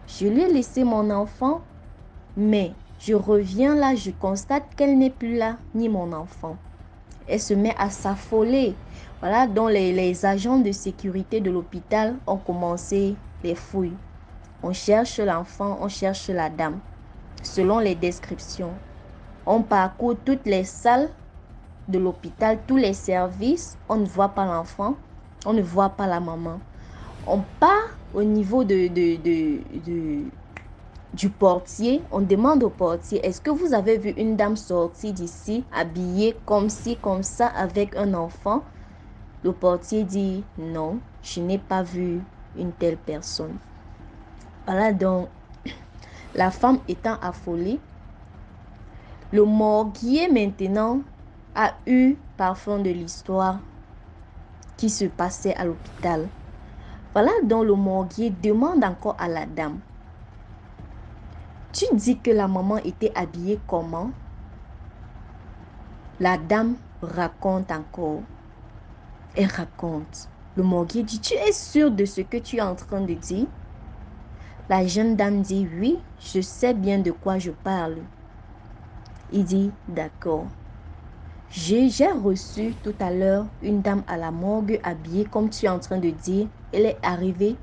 S4: Je lui ai laissé mon enfant, mais je reviens là, je constate qu'elle n'est plus là, ni mon enfant. Elle se met à s'affoler. Voilà, donc les agents de sécurité de l'hôpital ont commencé les fouilles. On cherche l'enfant, on cherche la dame, selon les descriptions. On parcourt toutes les salles de l'hôpital, tous les services. On ne voit pas l'enfant, on ne voit pas la maman. On part au niveau du portier. On demande au portier, est-ce que vous avez vu une dame sortir d'ici, habillée comme ci, comme ça, avec un enfant? Le portier dit, non, je n'ai pas vu une telle personne. Voilà donc, la femme étant affolée, le morguier maintenant a eu parfum de l'histoire qui se passait à l'hôpital. Voilà donc le morguier demande encore à la dame. Tu dis que la maman était habillée comment? La dame raconte encore. Elle raconte. Le morguier dit, tu es sûre de ce que tu es en train de dire? La jeune dame dit, oui, je sais bien de quoi je parle. Il dit, d'accord. J'ai reçu tout à l'heure une dame à la morgue habillée comme tu es en train de dire. Elle est arrivée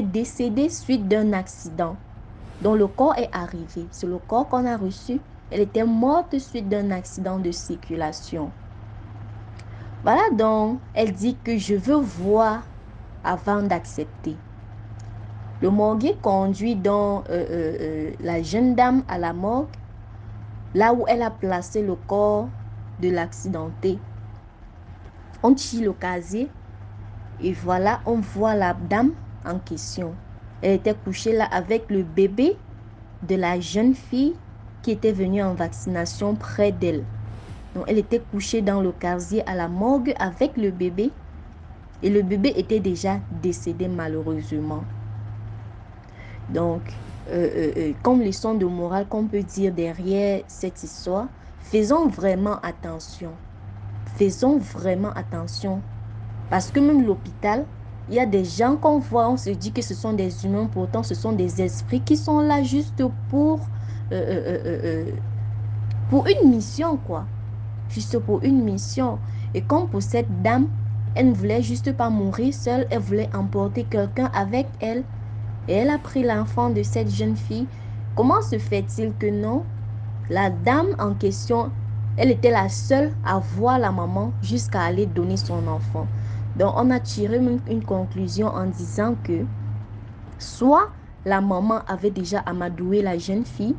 S4: décédée suite d'un accident. Donc le corps est arrivé. C'est le corps qu'on a reçu. Elle était morte suite d'un accident de circulation. Voilà donc, elle dit que je veux voir avant d'accepter. Le morguier conduit donc la jeune dame à la morgue, là où elle a placé le corps de l'accidenté. On tire le casier et voilà, on voit la dame en question. Elle était couchée là avec le bébé de la jeune fille qui était venue en vaccination près d'elle. Donc, elle était couchée dans le casier à la morgue avec le bébé et le bébé était déjà décédé malheureusement. Donc, comme leçon de morale qu'on peut dire derrière cette histoire, faisons vraiment attention. Faisons vraiment attention. Parce que même l'hôpital, il y a des gens qu'on voit, on se dit que ce sont des humains, pourtant ce sont des esprits qui sont là juste pour une mission, quoi. Juste pour une mission. Et comme pour cette dame, elle ne voulait juste pas mourir seule, elle voulait emporter quelqu'un avec elle. Et elle a pris l'enfant de cette jeune fille. Comment se fait-il que non? La dame en question, elle était la seule à voir la maman jusqu'à aller donner son enfant. Donc, on a tiré une conclusion en disant que soit la maman avait déjà amadoué la jeune fille,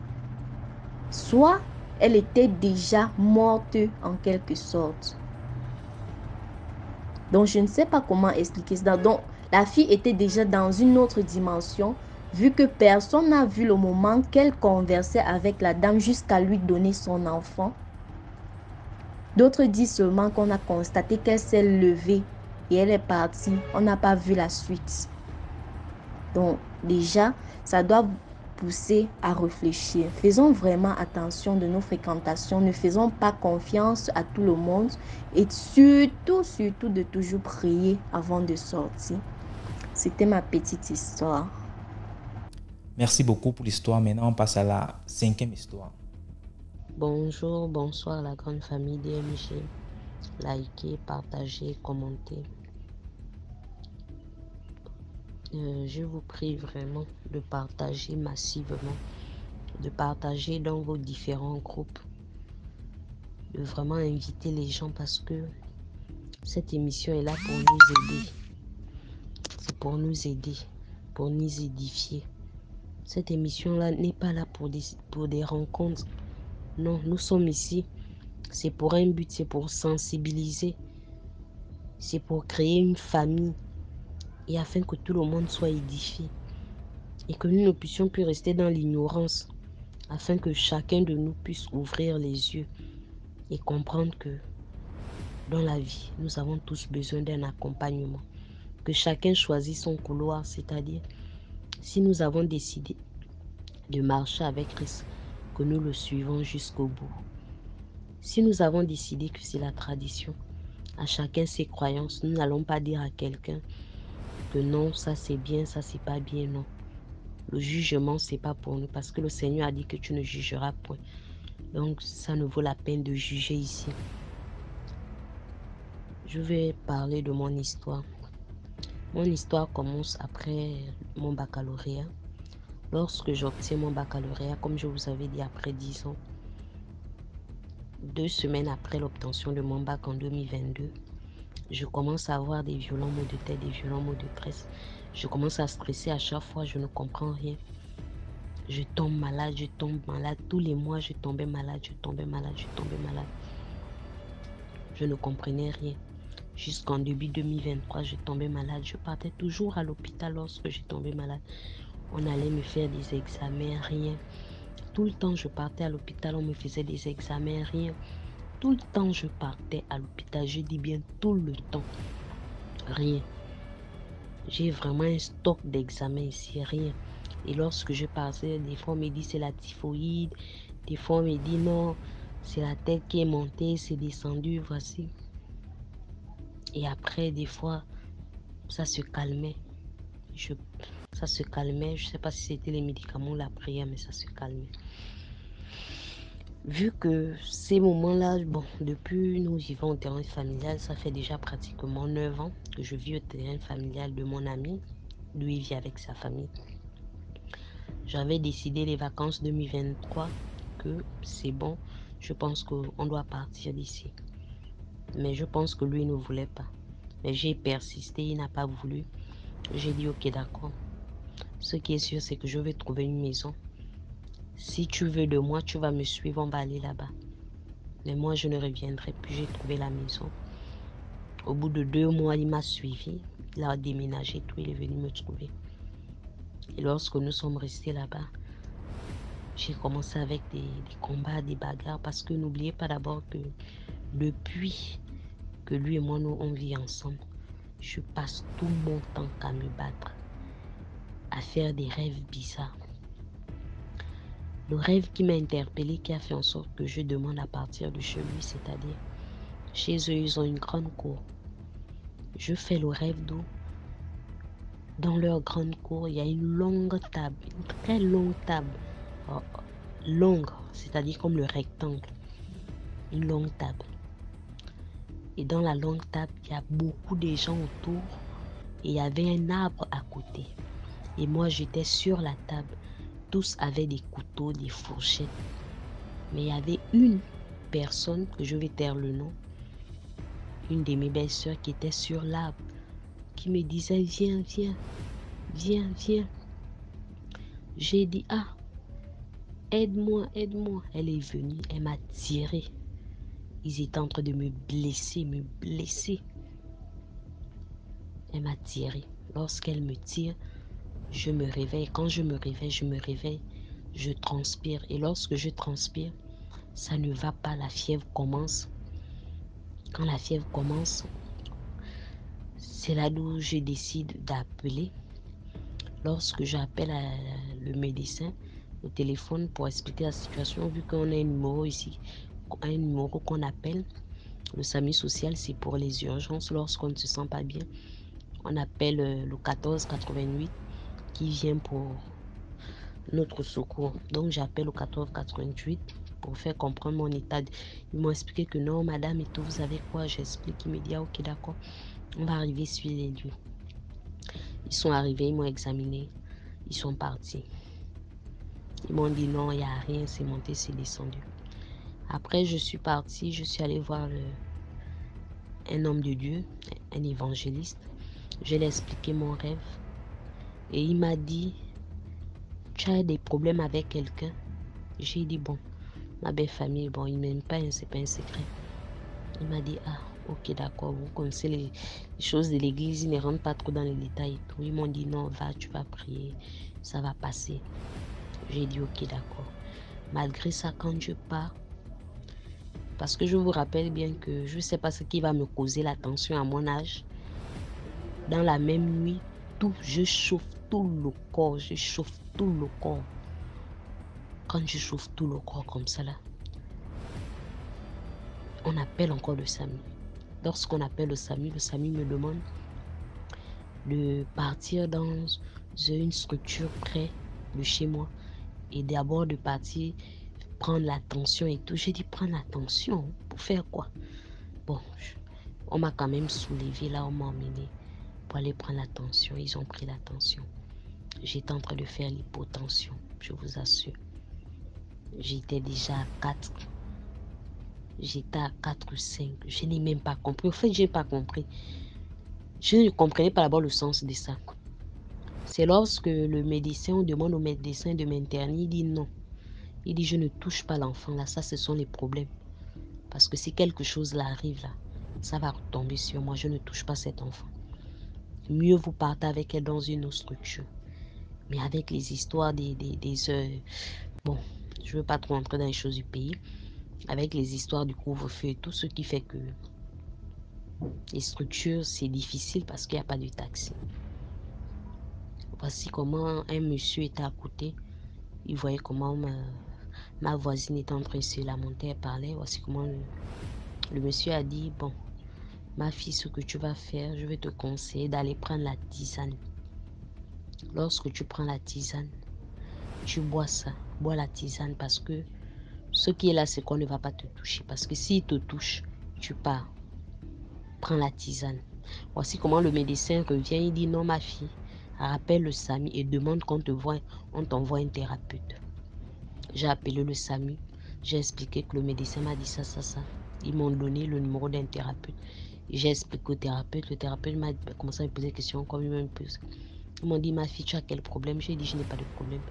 S4: soit elle était déjà morte en quelque sorte. Donc, je ne sais pas comment expliquer ça. Donc, la fille était déjà dans une autre dimension, vu que personne n'a vu le moment qu'elle conversait avec la dame jusqu'à lui donner son enfant. D'autres disent seulement qu'on a constaté qu'elle s'est levée et elle est partie. On n'a pas vu la suite. Donc, déjà, ça doit pousser à réfléchir. Faisons vraiment attention de nos fréquentations. Ne faisons pas confiance à tout le monde. Et surtout, de toujours prier avant de sortir. C'était ma petite histoire.
S1: Merci beaucoup pour l'histoire. Maintenant, on passe à la 5e histoire.
S5: Bonjour, bonsoir la grande famille DMG. Likez, partagez, commentez. Je vous prie vraiment de partager massivement, de partager dans vos différents groupes, de vraiment inviter les gens parce que cette émission est là pour nous aider. C'est pour nous aider, pour nous édifier. Cette émission-là n'est pas là pour des rencontres. Non, nous sommes ici. C'est pour un but, c'est pour sensibiliser. C'est pour créer une famille. Et afin que tout le monde soit édifié. Et que nous ne puissions plus rester dans l'ignorance. Afin que chacun de nous puisse ouvrir les yeux. Et comprendre que dans la vie, nous avons tous besoin d'un accompagnement. Que chacun choisisse son couloir. C'est-à-dire, si nous avons décidé de marcher avec Christ, que nous le suivons jusqu'au bout. Si nous avons décidé que c'est la tradition, à chacun ses croyances, nous n'allons pas dire à quelqu'un que non, ça c'est bien, ça c'est pas bien, non. Le jugement, c'est pas pour nous parce que le Seigneur a dit que tu ne jugeras point. Donc, ça ne vaut la peine de juger ici. Je vais parler de mon histoire. Mon histoire commence après mon baccalauréat. Lorsque j'obtiens mon baccalauréat, comme je vous avais dit, après 10 ans, 2 semaines après l'obtention de mon bac en 2022, je commence à avoir des violents maux de tête, des violents maux de presse. Je commence à stresser à chaque fois, je ne comprends rien. Je tombe malade. Tous les mois, je tombais malade. Je ne comprenais rien. Jusqu'en début 2023, je tombais malade. Je partais toujours à l'hôpital lorsque je tombais malade. On allait me faire des examens, rien. Tout le temps, je partais à l'hôpital, on me faisait des examens, rien. Tout le temps, je partais à l'hôpital. Je dis bien tout le temps. Rien. J'ai vraiment un stock d'examens ici, rien. Et lorsque je partais, des fois on me dit c'est la typhoïde. Des fois on me dit non, c'est la tête qui est montée, c'est descendu, voici. Et après, des fois, ça se calmait. Ça se calmait. Je ne sais pas si c'était les médicaments ou la prière, mais ça se calmait. Vu que ces moments-là, bon, depuis nous vivons au terrain familial, ça fait déjà pratiquement 9 ans que je vis au terrain familial de mon ami. Lui, il vit avec sa famille. J'avais décidé les vacances 2023 que c'est bon, je pense qu'on doit partir d'ici. Mais je pense que lui ne voulait pas. Mais j'ai persisté, il n'a pas voulu. J'ai dit ok, d'accord. Ce qui est sûr, c'est que je vais trouver une maison. Si tu veux de moi, tu vas me suivre, on va aller là-bas. Mais moi, je ne reviendrai plus, j'ai trouvé la maison. Au bout de 2 mois, il m'a suivi. Il a déménagé, tout, il est venu me trouver. Et lorsque nous sommes restés là-bas, j'ai commencé avec des combats, des bagarres, parce que n'oubliez pas d'abord que depuis que lui et moi, nous, on vit ensemble, je passe tout mon temps à me battre, à faire des rêves bizarres. Le rêve qui m'a interpellé, qui a fait en sorte que je demande à partir de chez lui, c'est-à-dire, chez eux, ils ont une grande cour. Je fais le rêve d'eau. Dans leur grande cour, il y a une longue table, une très longue table, longue, c'est-à-dire comme le rectangle, une longue table. Et dans la longue table, il y a beaucoup de gens autour et il y avait un arbre à côté. Et moi, j'étais sur la table. Tous avaient des couteaux, des fourchettes. Mais il y avait une personne, que je vais taire le nom, une de mes belles-sœurs qui était sur l'arbre, qui me disait, viens, viens, viens, viens. J'ai dit, ah, aide-moi, aide-moi. Elle est venue, elle m'a tiré. Ils étaient en train de me blesser, me blesser. Elle m'a tiré. Lorsqu'elle me tire, je me réveille. Quand je me réveille, je transpire. Et lorsque je transpire, ça ne va pas, la fièvre commence. Quand la fièvre commence, c'est là où je décide d'appeler. Lorsque j'appelle le médecin au téléphone pour expliquer la situation, vu qu'on a un numéro ici, un numéro qu'on appelle, le SAMU social, c'est pour les urgences. Lorsqu'on ne se sent pas bien, on appelle le 1488 qui vient pour notre secours. Donc j'appelle au 1488 pour faire comprendre mon état. Ils m'ont expliqué que non, madame, et tout, vous avez quoi? J'explique. Il me dit, ah, ok, d'accord, on va arriver sur les lieux. Ils sont arrivés, ils m'ont examiné, ils sont partis. Ils m'ont dit non, il n'y a rien, c'est monté, c'est descendu. Après, je suis partie, je suis allée voir un homme de Dieu, un évangéliste. Je lui ai expliqué mon rêve. Et il m'a dit, tu as des problèmes avec quelqu'un? J'ai dit, bon, ma belle famille, bon, il ne m'aime pas, c'est pas un secret. Il m'a dit, ah, ok, d'accord, vous connaissez les choses de l'église, ils ne rentrent pas trop dans les détails et tout. Ils m'ont dit, non, va, tu vas prier, ça va passer. J'ai dit, ok, d'accord. Malgré ça, quand je pars, parce que je vous rappelle bien que je ne sais pas ce qui va me causer la tension à mon âge. Dans la même nuit, je chauffe tout le corps, je chauffe tout le corps. Quand je chauffe tout le corps comme ça là, on appelle encore le SAMU. Lorsqu'on appelle le SAMU me demande de partir dans une structure près de chez moi et d'abord de partir prendre la tension et tout. J'ai dit prendre la tension pour faire quoi? Bon, on m'a quand même soulevé là, on m'a emmené pour aller prendre la tension. Ils ont pris la tension. J'étais en train de faire l'hypotension, je vous assure. J'étais déjà à 4. J'étais à 4 ou 5. Je n'ai même pas compris. En fait, je n'ai pas compris. Je ne comprenais pas d'abord le sens de ça. C'est lorsque le médecin, on demande au médecin de m'interner, il dit non. Il dit, je ne touche pas l'enfant là, ça ce sont les problèmes. Parce que si quelque chose là arrive là, ça va retomber sur moi, je ne touche pas cet enfant. Mieux vous partez avec elle dans une autre structure. Mais avec les histoires des heures, bon, je ne veux pas trop entrer dans les choses du pays, avec les histoires du couvre-feu et tout, ce qui fait que les structures, c'est difficile parce qu'il n'y a pas de taxi. Voici comment un monsieur était à côté, il voyait comment ma voisine était en train de se lamenter, elle parlait. Voici comment le monsieur a dit, bon, ma fille, ce que tu vas faire, je vais te conseiller d'aller prendre la tisane. Lorsque tu prends la tisane, tu bois ça, bois la tisane parce que ce qui est là, c'est qu'on ne va pas te toucher. Parce que s'il te touche, tu pars. Prends la tisane. Voici comment le médecin revient, il dit non ma fille, rappelle le SAMU et demande qu'on t'envoie un thérapeute. J'ai appelé le SAMU, j'ai expliqué que le médecin m'a dit ça. Ils m'ont donné le numéro d'un thérapeute. J'ai expliqué au thérapeute, le thérapeute m'a commencé à me poser des questions comme il me pose. Ils m'ont dit, ma fille, tu as quel problème? J'ai dit, je n'ai pas de problème.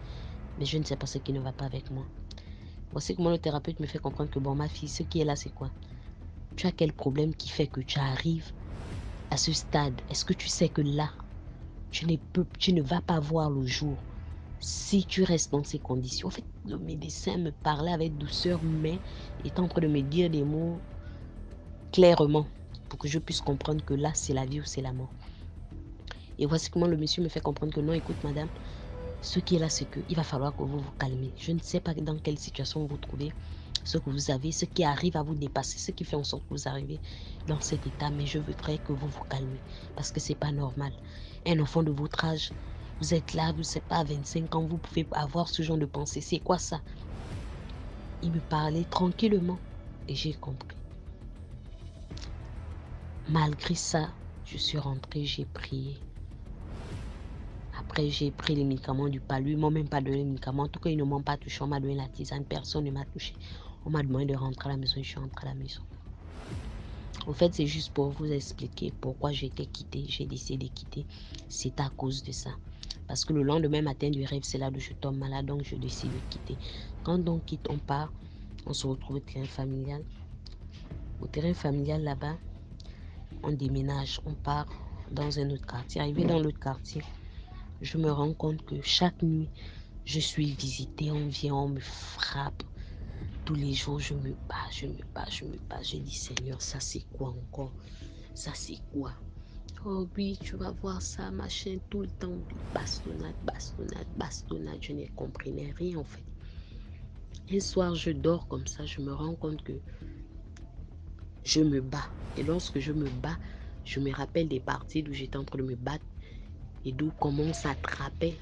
S5: Mais je ne sais pas ce qui ne va pas avec moi. Voici comment le thérapeute me fait comprendre que, bon, ma fille, ce qui est là, c'est quoi? Tu as quel problème qui fait que tu arrives à ce stade? Est-ce que tu sais que là, tu ne vas pas voir le jour si tu restes dans ces conditions? En fait, le médecin me parlait avec douceur, mais était en train de me dire des mots clairement pour que je puisse comprendre que là, c'est la vie ou c'est la mort. Et voici comment le monsieur me fait comprendre que non, écoute, madame, ce qui est là, c'est qu'il va falloir que vous vous calmez. Je ne sais pas dans quelle situation vous vous trouvez, ce que vous avez, ce qui arrive à vous dépasser, ce qui fait en sorte que vous arrivez dans cet état, mais je voudrais que vous vous calmez parce que c'est pas normal. Un enfant de votre âge, vous êtes là, vous ne savez pas, à 25 ans, vous pouvez avoir ce genre de pensée. C'est quoi ça? Il me parlait tranquillement et j'ai compris. Malgré ça, je suis rentrée, j'ai prié. Après, j'ai pris les médicaments du palu. Ils ne m'ont même pas donné les médicaments. En tout cas, ils ne m'ont pas touché. On m'a donné la tisane. Personne ne m'a touché. On m'a demandé de rentrer à la maison. Je suis rentrée à la maison. Au fait, c'est juste pour vous expliquer pourquoi j'ai été quittée. J'ai décidé de quitter. C'est à cause de ça. Parce que le lendemain matin du rêve, c'est là où je tombe malade. Donc, je décide de quitter. Quand on quitte, on part. On se retrouve au terrain familial. Au terrain familial, là-bas, on déménage. On part dans un autre quartier. Arrivé dans l'autre quartier, je me rends compte que chaque nuit, je suis visitée, on vient, on me frappe. Tous les jours, je me bats. J'ai dit, Seigneur, ça c'est quoi encore? Ça c'est quoi? Oh oui, tu vas voir ça, machin, tout le temps. Bastonnade. Je ne comprenais rien en fait. Un soir, je dors comme ça, je me rends compte que je me bats. Et lorsque je me bats, je me rappelle des parties où j'étais en train de me battre et d'où comment on s'attrapait.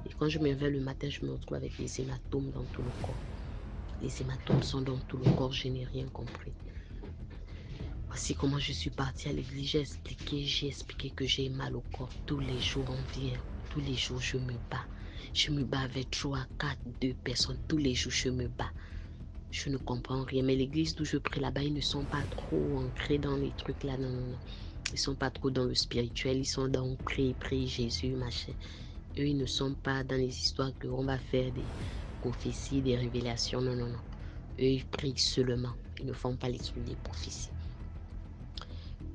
S5: Et quand je me réveille le matin, je me retrouve avec des hématomes dans tout le corps. Les hématomes sont dans tout le corps, je n'ai rien compris. Voici comment je suis partie à l'église, j'ai expliqué que j'ai mal au corps. Tous les jours on vient, tous les jours je me bats. Je me bats avec 3, 4, 2 personnes, tous les jours je me bats. Je ne comprends rien, mais l'église d'où je prie là-bas, ils ne sont pas trop ancrés dans les trucs là, non. Ils ne sont pas trop dans le spirituel, ils sont dans prie Jésus, machin. Eux, ils ne sont pas dans les histoires qu'on va faire des prophéties, des révélations. Non. Eux, ils prient seulement. Ils ne font pas les trucs des prophéties.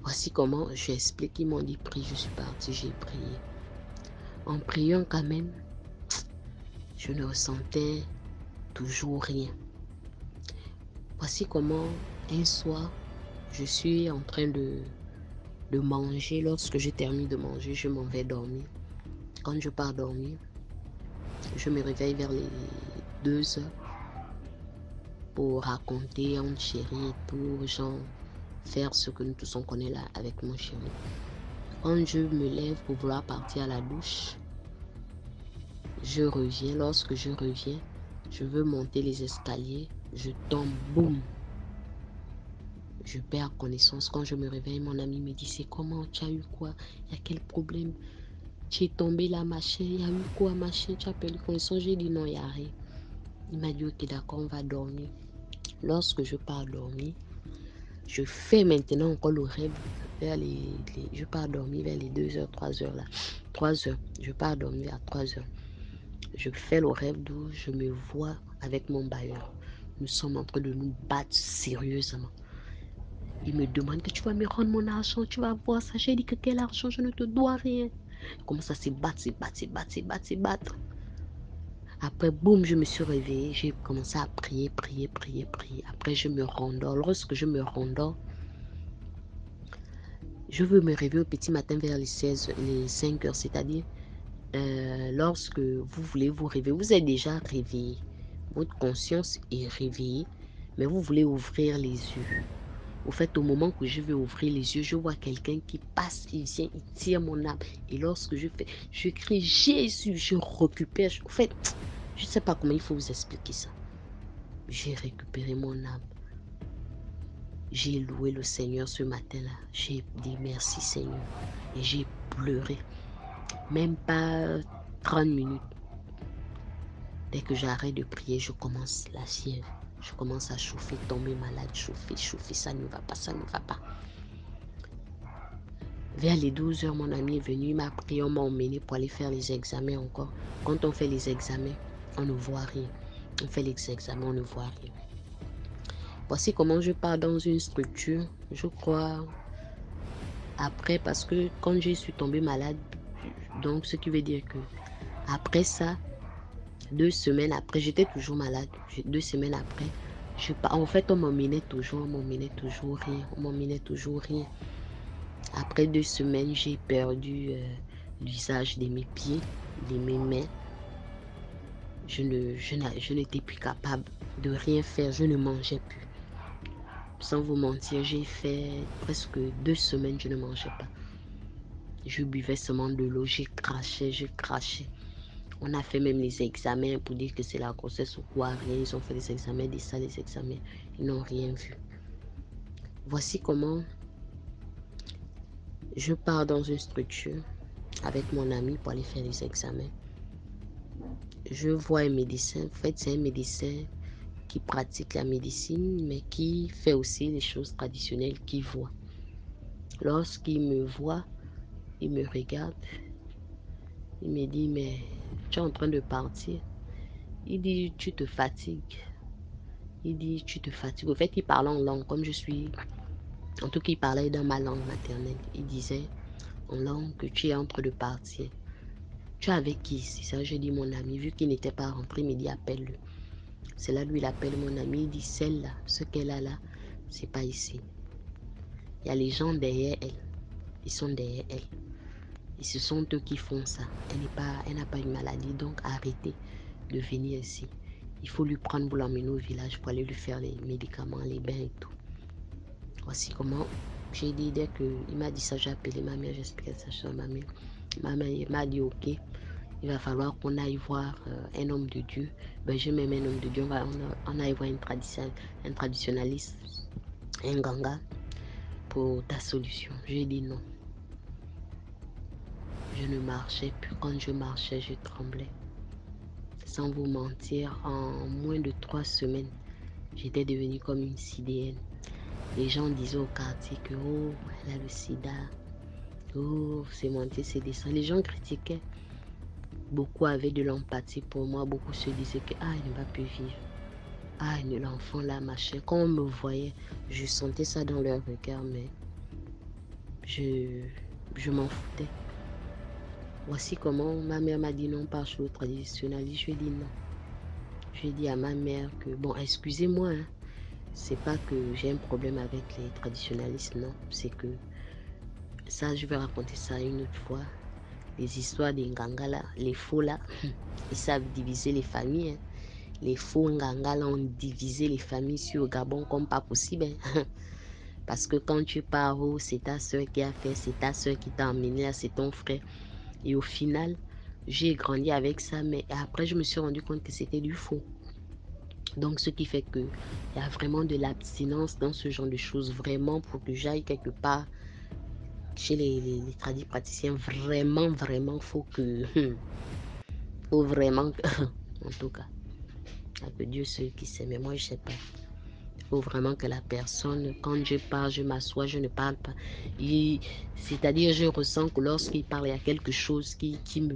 S5: Voici comment je explique. Ils m'ont dit prie, je suis partie, j'ai prié. En priant quand même, je ne ressentais toujours rien. Voici comment un soir, je suis en train de manger. Lorsque je termine de manger, je m'en vais dormir. Quand je pars dormir, je me réveille vers les 2 heures pour raconter entre chéri et tout, genre faire ce que nous tous on connaît là avec mon chéri. Quand je me lève pour vouloir partir à la douche, je reviens. Lorsque je reviens, je veux monter les escaliers, je tombe, boum. Je perds connaissance. Quand je me réveille, mon ami me dit, c'est comment, tu as eu quoi? Il y a quel problème? Tu es tombé là, machin, il y a eu quoi, machin, tu as perdu connaissance? J'ai dit non, il n'y a rien. Il m'a dit, ok, d'accord, on va dormir. Lorsque je pars dormir, je fais maintenant encore le rêve vers je pars dormir vers les 2 heures, 3 heures là. 3 heures, je pars dormir à 3 heures. Je fais le rêve d'où je me vois avec mon bailleur. Nous sommes en train de nous battre sérieusement. Il me demande que tu vas me rendre mon argent, tu vas voir ça. J'ai dit que quel argent, je ne te dois rien. Comment ça se battre. Après, boum, je me suis réveillée. J'ai commencé à prier. Après, je me rendors. Lorsque je me rendors, je veux me réveiller au petit matin vers les 5 heures. C'est-à-dire, lorsque vous voulez vous réveiller, vous êtes déjà réveillé. Votre conscience est réveillée, mais vous voulez ouvrir les yeux. Au fait, au moment que je vais ouvrir les yeux, je vois quelqu'un qui passe, il vient, il tire mon âme. Et lorsque je crie Jésus, je récupère. Au fait, je ne sais pas comment il faut vous expliquer ça. J'ai récupéré mon âme. J'ai loué le Seigneur ce matin-là. J'ai dit merci Seigneur. Et j'ai pleuré. Même pas 30 minutes. Dès que j'arrête de prier, je commence la fièvre. Je commence à chauffer, tomber malade, chauffer, ça ne va pas. Vers les 12 heures, mon ami est venu, il m'a pris, on m'a emmené pour aller faire les examens encore. Quand on fait les examens, on ne voit rien. On fait les examens, on ne voit rien. Voici comment je pars dans une structure, je crois, après, parce que quand je suis tombée malade, donc ce qui veut dire que après ça, 2 semaines après, j'étais toujours malade. 2 semaines après, en fait, on m'emmenait toujours rien. Après 2 semaines, j'ai perdu l'usage de mes pieds, de mes mains. Je n'étais plus capable de rien faire, je ne mangeais plus. Sans vous mentir, j'ai fait presque 2 semaines, je ne mangeais pas. Je buvais seulement de l'eau, je crachais. On a fait même les examens pour dire que c'est la grossesse ou quoi, rien. Ils ont fait des examens, des examens. Ils n'ont rien vu. Voici comment je pars dans une structure avec mon ami pour aller faire les examens. Je vois un médecin. En fait, c'est un médecin qui pratique la médecine, mais qui fait aussi les choses traditionnelles qu'il voit. Lorsqu'il me voit, il me regarde. Il me dit, mais tu es en train de partir. Il dit, tu te fatigues. Il dit, tu te fatigues. Au fait, il parlait en langue, comme je suis... En tout cas, il parlait dans ma langue maternelle. Il disait en langue que tu es en train de partir. Tu es avec qui ici? Ça, je dis mon ami. Vu qu'il n'était pas rentré, il me dit, appelle-le. C'est là, lui, il appelle mon ami. Il dit, celle-là, ce qu'elle a là, c'est pas ici. Il y a les gens derrière elle. Ils sont derrière elle. Et ce sont eux qui font ça. Elle n'a pas une maladie, donc arrêtez de venir ici. Il faut lui prendre pour l'emmener au village pour aller lui faire les médicaments, les bains et tout. Voici comment j'ai dit, dès qu'il m'a dit ça, j'ai appelé ma mère, j'ai expliqué ça à ma mère. Ma mère m'a dit, ok, il va falloir qu'on aille voir un homme de Dieu. Ben, je mets un homme de Dieu, on aille voir un traditionnaliste, un ganga, pour ta solution. J'ai dit non. Je ne marchais plus. Quand je marchais, je tremblais. Sans vous mentir, en moins de 3 semaines, j'étais devenue comme une sidéenne. Les gens disaient au quartier que oh, elle a le sida. Oh, c'est monté, c'est descendu. Les gens critiquaient. Beaucoup avaient de l'empathie pour moi. Beaucoup se disaient que ah, il ne va plus vivre. Ah, l'enfant là, machin. Quand on me voyait, je sentais ça dans leur regard, mais je m'en foutais. Voici comment ma mère m'a dit non, pas chez le traditionnaliste. Je lui ai dit non. Je lui ai dit à ma mère que, bon, excusez-moi, hein, c'est pas que j'ai un problème avec les traditionnalistes, non. C'est que, ça, je vais raconter ça une autre fois. Les histoires des Nganga là, les faux là, ils savent diviser les familles. Hein. Les faux Nganga là ont divisé les familles sur le Gabon comme pas possible. Hein. Parce que quand tu pars, c'est ta soeur qui a fait, c'est ta soeur qui t'a emmené là, c'est ton frère. Et au final, j'ai grandi avec ça, mais après, je me suis rendu compte que c'était du faux. Donc, ce qui fait qu'il y a vraiment de l'abstinence dans ce genre de choses, vraiment, pour que j'aille quelque part chez les tradis praticiens, vraiment, faut vraiment, en tout cas, il n'y a que Dieu seul qui sait, mais moi, je ne sais pas. Il faut vraiment que la personne, quand je parle, je m'assois, je ne parle pas. C'est-à-dire, je ressens que lorsqu'il parle, il y a quelque chose qui me...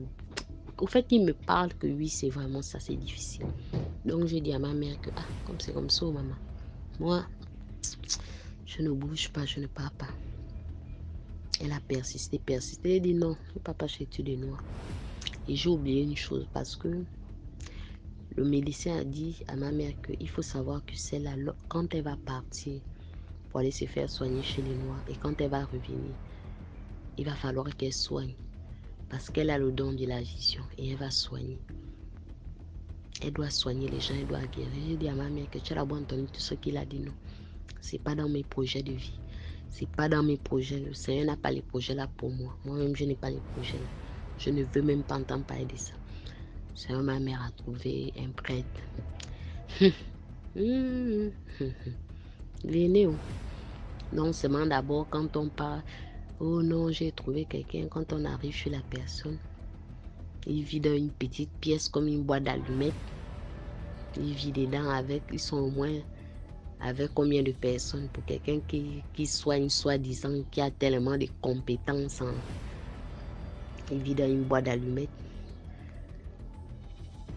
S5: Au fait, il me parle que oui, c'est vraiment ça, c'est difficile. Donc, je dis à ma mère que, ah, comme c'est comme ça, maman. Moi, je ne bouge pas, je ne parle pas. Elle a persisté. Elle a dit non, ne pars pas chez tu des noirs. Et j'ai oublié une chose parce que le médecin a dit à ma mère qu'il faut savoir que celle-là, quand elle va partir pour aller se faire soigner chez les noirs et quand elle va revenir, il va falloir qu'elle soigne parce qu'elle a le don de la vision et elle va soigner. Elle doit soigner les gens, elle doit guérir. J'ai dit à ma mère que tu as entendu tout ce qu'il a dit, non. C'est pas dans mes projets de vie. C'est pas dans mes projets. Le Seigneur n'a pas les projets là pour moi. Moi-même, je n'ai pas les projets là. Je ne veux même pas entendre parler de ça. C'est ma mère a trouvé un prêtre. L'aîné. Donc, seulement d'abord, quand on parle, oh non, j'ai trouvé quelqu'un. Quand on arrive chez la personne, il vit dans une petite pièce comme une boîte d'allumettes. Il vit dedans avec, ils sont au moins avec combien de personnes pour quelqu'un qui soigne soi-disant, qui a tellement de compétences en... Il vit dans une boîte d'allumettes.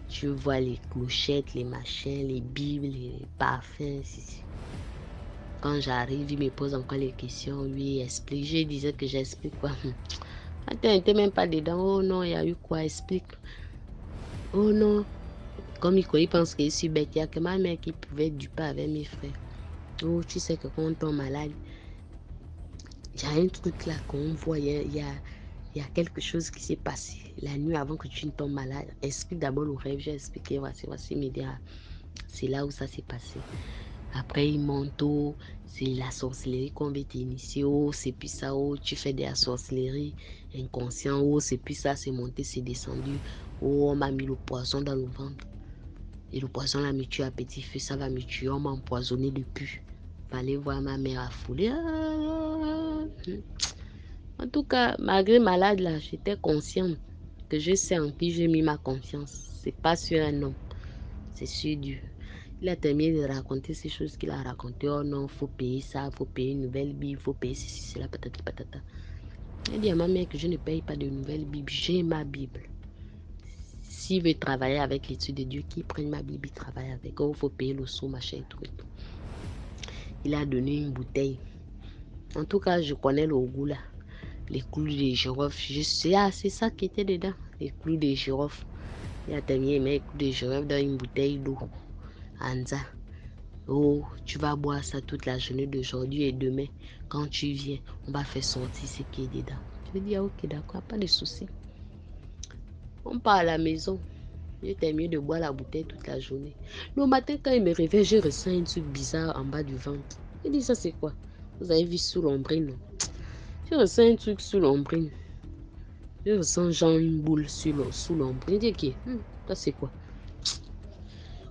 S5: Tu vois les clochettes, les machins, les bibles, les parfums. Quand j'arrive, il me pose encore les questions. Lui, il explique. Je disais que j'explique quoi. Attends, n'était même pas dedans. Oh non, il y a eu quoi? Explique. Oh non. Comme il pense que je suis bête, il y a que ma mère qui pouvait duper avec mes frères. Oh, tu sais que quand on tombe malade, il y a un truc là qu'on voit, il y a quelque chose qui s'est passé la nuit avant que tu ne tombes malade. Explique d'abord le rêve, j'ai expliqué, voici, me dire, c'est là où ça s'est passé. Après, il monte, oh, c'est la sorcellerie qu'on veut t'initier, oh, c'est puis ça, oh, tu fais de la sorcellerie inconscient, oh, c'est puis ça, c'est monté, c'est descendu, oh, on m'a mis le poison dans le ventre. Et le poison là me tue à petit feu, ça va me tuer, on m'a empoisonné le pu. Fallait voir ma mère affolée. En tout cas, malgré malade là, j'étais consciente que je sais en qui j'ai mis ma confiance. C'est pas sur un homme, c'est sur Dieu. Il a terminé de raconter ces choses qu'il a racontées. Oh non, faut payer ça, faut payer une nouvelle Bible, faut payer ceci, cela, patati patata. J'ai dit à ma mère que je ne paye pas de nouvelle Bible, j'ai ma Bible. S'il veut travailler avec l'étude de Dieu, qu'il prenne ma Bible, il travaille avec. Oh, il faut payer le sou, machin et tout et tout. Il a donné une bouteille. En tout cas, je connais le goût là. Les clous de girofle. Je sais, c'est ça qui était dedans. Les clous de girofle. Il a terminé mes clous de girofle dans une bouteille d'eau. Anza. Oh, tu vas boire ça toute la journée d'aujourd'hui et demain. Quand tu viens, on va faire sortir ce qui est dedans. Je dis, ok, d'accord, pas de souci. On part à la maison. J'ai terminé de boire la bouteille toute la journée. Le matin, quand il me réveille, je ressens un truc bizarre en bas du ventre. Je dis, ça c'est quoi? Vous avez vu sous l'ombrine? Je ressens un truc sous l'ombrine. Je ressens genre une boule sous l'ombrine. Je dis, ok, ça c'est quoi?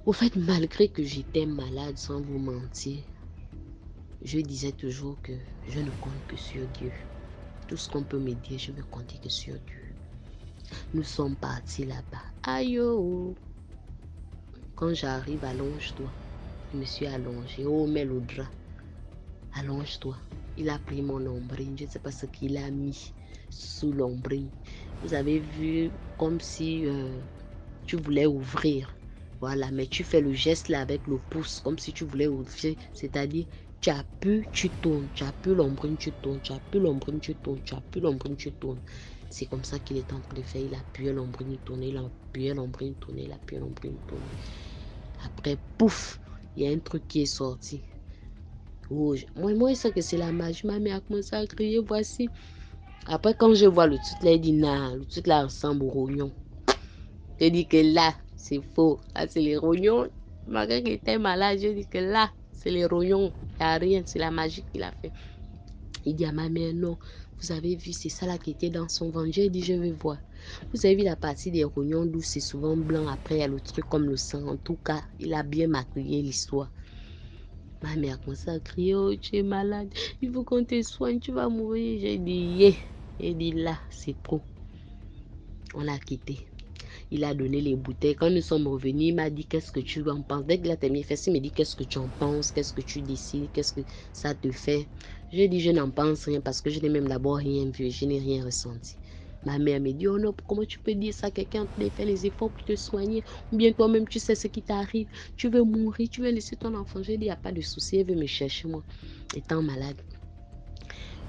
S5: Au fait, malgré que j'étais malade, sans vous mentir, je disais toujours que je ne compte que sur Dieu. Tout ce qu'on peut me dire, je veux compter que sur Dieu. Nous sommes partis là-bas. Aïe oh. Quand j'arrive, allonge-toi. Je me suis allongée. Oh, mets le drap. Allonge-toi. Il a pris mon nombril. Je ne sais pas ce qu'il a mis sous l'ombril. Vous avez vu comme si tu voulais ouvrir. Voilà, mais tu fais le geste là avec le pouce, comme si tu voulais ouvrir. C'est-à-dire, tu appuies, tu tournes. Tu appuies l'ombril, tu tournes. Tu appuies l'ombril, tu tournes. Tu appuies l'ombril, tu tournes. C'est comme ça qu'il est en train de faire. Il appuyait l'ombril, il tournait, il appuyait l'ombril, il tournait, il appuyait l'ombril, il tournait. Après, pouf, il y a un truc qui est sorti. Oh, moi, je sais que c'est la magie. Ma mère a commencé à crier, voici. Après, quand je vois le truc là, il dit, nah, le truc là ressemble au rognon. Je dis que là, c'est faux. Là, c'est les rognons. Malgré qu'il était malade, je dis que là, c'est les rognons. Il n'y a rien, c'est la magie qu'il a fait. Il dit à ma mère, non, vous avez vu, c'est ça là qui était dans son ventre. J'ai dit, je vais voir. Vous avez vu la partie des rognons d'où c'est souvent blanc. Après, il y a le truc comme le sang. En tout cas, il a bien maquillé l'histoire. Ma mère commence à crier, oh, tu es malade. Il faut qu'on te soigne, tu vas mourir. J'ai dit, yeah. Il dit, là, c'est trop. On a quitté. Il a donné les bouteilles. Quand nous sommes revenus, il m'a dit, qu'est-ce que tu en penses? Dès qu'il a terminé, il me dit, qu'est-ce que tu en penses? Qu'est-ce que tu décides? Qu'est-ce que ça te fait? J'ai dit, je n'en pense rien parce que je n'ai même d'abord rien vu. Je n'ai rien ressenti. Ma mère me dit, oh non, comment tu peux dire ça? Quelqu'un te fait les efforts pour te soigner. Ou bien toi-même, tu sais ce qui t'arrive. Tu veux mourir, tu veux laisser ton enfant. J'ai dit, il n'y a pas de souci. Elle veut me chercher, moi, étant malade.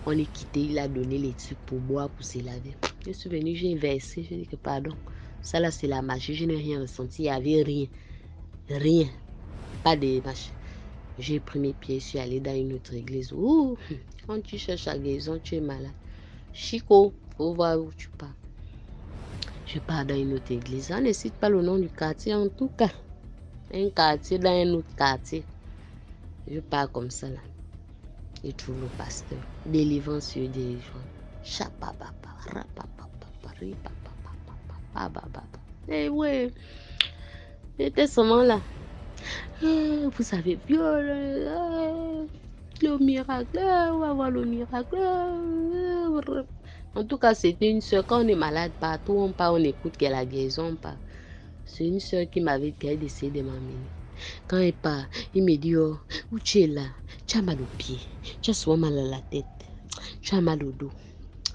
S5: On est quitté. Il a donné les trucs pour boire, pour se laver. Je suis venue, j'ai versé. Je dis que pardon. Ça là, c'est la magie. Je n'ai rien ressenti. Il n'y avait rien. Rien. Pas de machin. J'ai pris mes pieds. Je suis allée dans une autre église. Ouh, quand tu cherches la guérison, tu es malade. Chico, faut voir où tu pars. Je pars dans une autre église. On ne cite pas le nom du quartier. En tout cas, un quartier dans un autre quartier. Je pars comme ça là. Et trouve le pasteur. Délivrance sur délivrance. Chapapapa, rapapapa, ripapapa. Eh ouais, j'étais seulement là. Vous avez vu le miracle, on va voir le miracle. En tout cas, c'était une soeur. Quand on est malade, partout on part, on écoute qu'elle a la guérison. C'est une soeur qui m'avait dit qu'elle décidé de m'amener. Quand il part, il me dit, oh, où tu es là? Tu as mal au pied, tu as souvent mal à la tête, tu as mal au dos.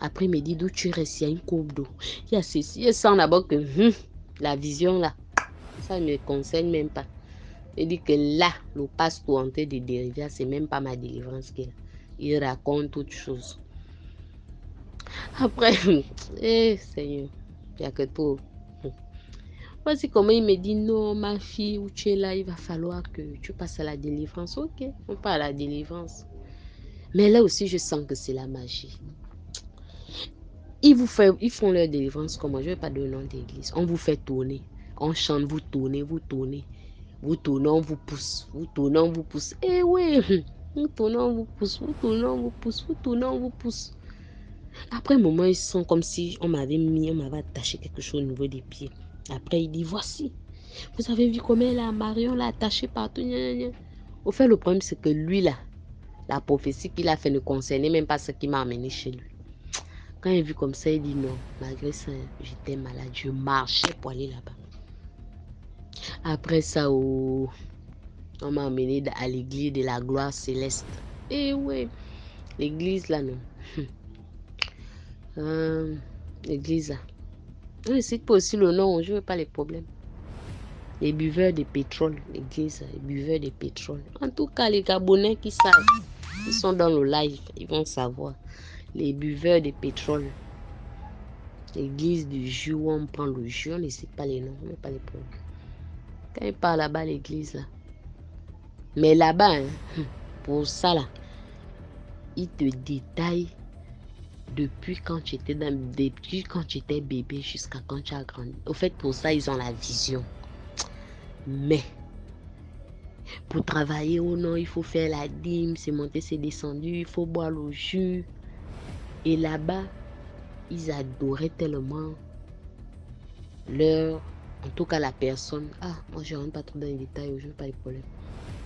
S5: Après, il me dit, d'où tu restes, il y a une courbe d'eau. Il y a ceci, il sent d'abord que la vision là, ça ne me concerne même pas. Il dit que là, le pasteur en train de dériver, c'est même pas ma délivrance qu'il a. Il raconte autre chose. Après, Seigneur, il n'y a que toi. Voici comment il me dit, non, ma fille, où tu es là, il va falloir que tu passes à la délivrance. Ok, on part à la délivrance. Mais là aussi, je sens que c'est la magie. Ils font leur délivrance comment? Je ne vais pas donner le nom d'église. On vous fait tourner. On chante, vous tournez, vous tournez. Vous tournez, on vous pousse. Vous tournez, on vous pousse. Eh oui, vous tournez, on vous pousse. Vous tournez, on vous pousse. Vous tournez, on vous pousse. Après un moment, ils sont comme si on m'avait attaché quelque chose au niveau des pieds. Après, il dit, voici. Vous avez vu comment Marion l'a attaché partout. Au fait, le problème, c'est que lui, là, la prophétie qu'il a fait ne concernait même pas ce qui m'a amené chez lui. Quand il a vu comme ça, il dit non, malgré ça, j'étais malade, je marchais pour aller là-bas. Après ça, on m'a emmené à l'église de la gloire céleste. Eh oui, l'église là, non. L'église là. Je ne cite pas aussi le nom, je ne veux pas les problèmes. Les buveurs de pétrole, l'église, les buveurs de pétrole. En tout cas, les Gabonais qui savent, ils sont dans le live, ils vont savoir. Les buveurs de pétrole. L'église du jus où on prend le jus, on ne sait pas les noms, on n'a pas les problèmes. Quand il part là-bas, l'église là. Mais là-bas, pour ça là, il te détaille depuis quand tu étais bébé jusqu'à quand tu as grandi. Au fait, pour ça, ils ont la vision. Mais pour travailler ou non, il faut faire la dîme, c'est monté, c'est descendu, il faut boire le jus. Et là-bas, ils adoraient tellement en tout cas la personne. Moi je rentre pas trop dans les détails, je veux pas les problèmes.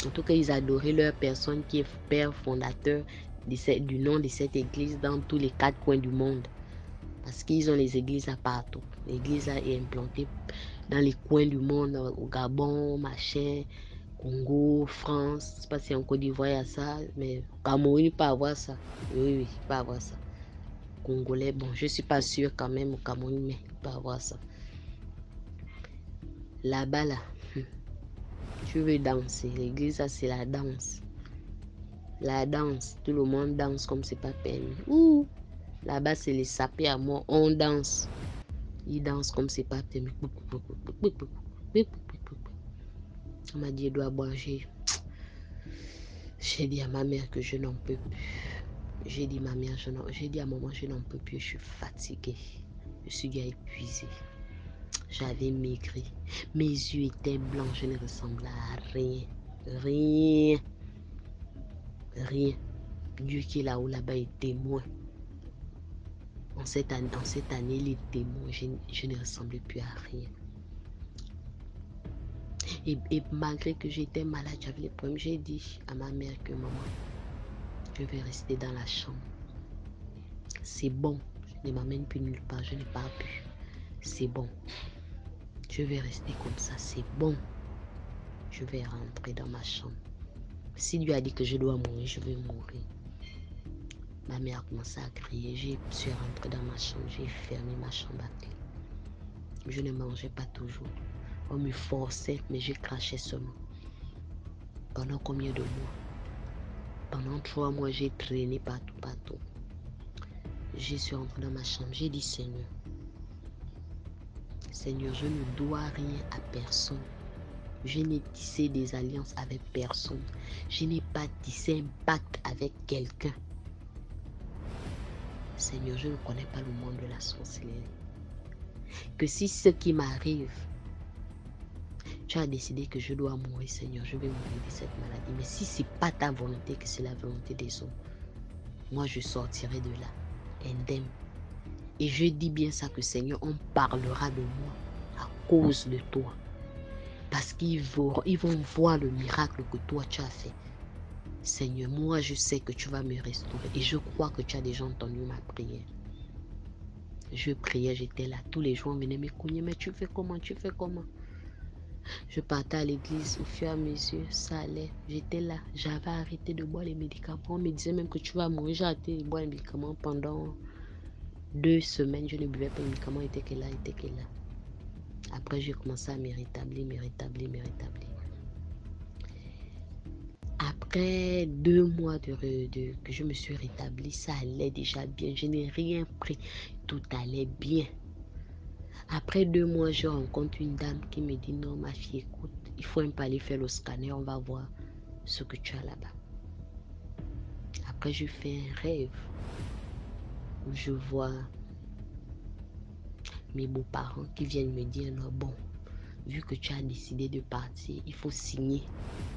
S5: En tout cas, ils adoraient leur personne qui est père fondateur du nom de cette église dans tous les 4 coins du monde. Parce qu'ils ont les églises à partout. L'église là est implantée dans les coins du monde, au Gabon, machin, Congo, France. Je ne sais pas si en Côte d'Ivoire il y a ça, mais au Cameroun, il peut avoir ça. Oui, il peut avoir ça. Congolais, bon, je ne suis pas sûre quand même au Cameroun, mais il peut avoir ça. Là-bas, là, tu veux danser. L'église, ça, c'est la danse. La danse, tout le monde danse comme c'est pas permis. Là-bas, c'est les sapés à mort. On danse. Ils dansent comme c'est pas permis. On m'a dit, je dois boire. J'ai dit à ma mère que je n'en peux plus. J'ai dit à maman, je n'en peux plus. Je suis fatiguée. Je suis déjà épuisée. J'avais maigri. Mes yeux étaient blancs. Je ne ressemblais à rien. Rien. Dieu qui est là-haut, là-bas, est témoin. En cette année, il est témoin. Je ne ressemblais plus à rien. Et malgré que j'étais malade, j'avais les problèmes, j'ai dit à ma mère que maman, je vais rester dans la chambre. C'est bon. Je ne m'amène plus nulle part. Je n'ai pas pu. C'est bon. Je vais rester comme ça. C'est bon. Je vais rentrer dans ma chambre. Si Dieu a dit que je dois mourir, je vais mourir. Ma mère a commencé à crier. Je suis rentrée dans ma chambre. J'ai fermé ma chambre à clé. Je ne mangeais pas toujours. On me forçait, mais je crachais seulement. Pendant combien de mois? Pendant 3 mois, j'ai traîné partout. Je suis rentrée dans ma chambre. J'ai dit, Seigneur, je ne dois rien à personne. Je n'ai tissé des alliances avec personne. Je n'ai pas tissé un pacte avec quelqu'un. Seigneur, je ne connais pas le monde de la sorcellerie. Que si ce qui m'arrive, tu as décidé que je dois mourir, Seigneur, je vais mourir de cette maladie. Mais si ce n'est pas ta volonté, que c'est la volonté des hommes, moi je sortirai de là, indemne. Et je dis bien ça que Seigneur, on parlera de moi à cause de toi. Parce qu'ils vont voir le miracle que toi tu as fait. Seigneur, moi je sais que tu vas me restaurer. Et je crois que tu as déjà entendu ma prière. Je priais, j'étais là. Tous les jours, on venait me cogner. Mais tu fais comment? Je partais à l'église, au fur et à mesure, ça allait. J'étais là, j'avais arrêté de boire les médicaments. On me disait même que tu vas mourir. J'ai arrêté de boire les médicaments pendant 2 semaines. Je ne buvais pas les médicaments, était que là. Après, j'ai commencé à me rétablir. Après 2 mois que je me suis rétablie, ça allait déjà bien. Je n'ai rien pris. Tout allait bien. Après 2 mois, je rencontre une dame qui me dit, non, ma fille, écoute, il faut un peu aller faire le scanner, on va voir ce que tu as là-bas. Après, je fais un rêve où je vois mes beaux-parents qui viennent me dire, non, bon, vu que tu as décidé de partir, il faut signer.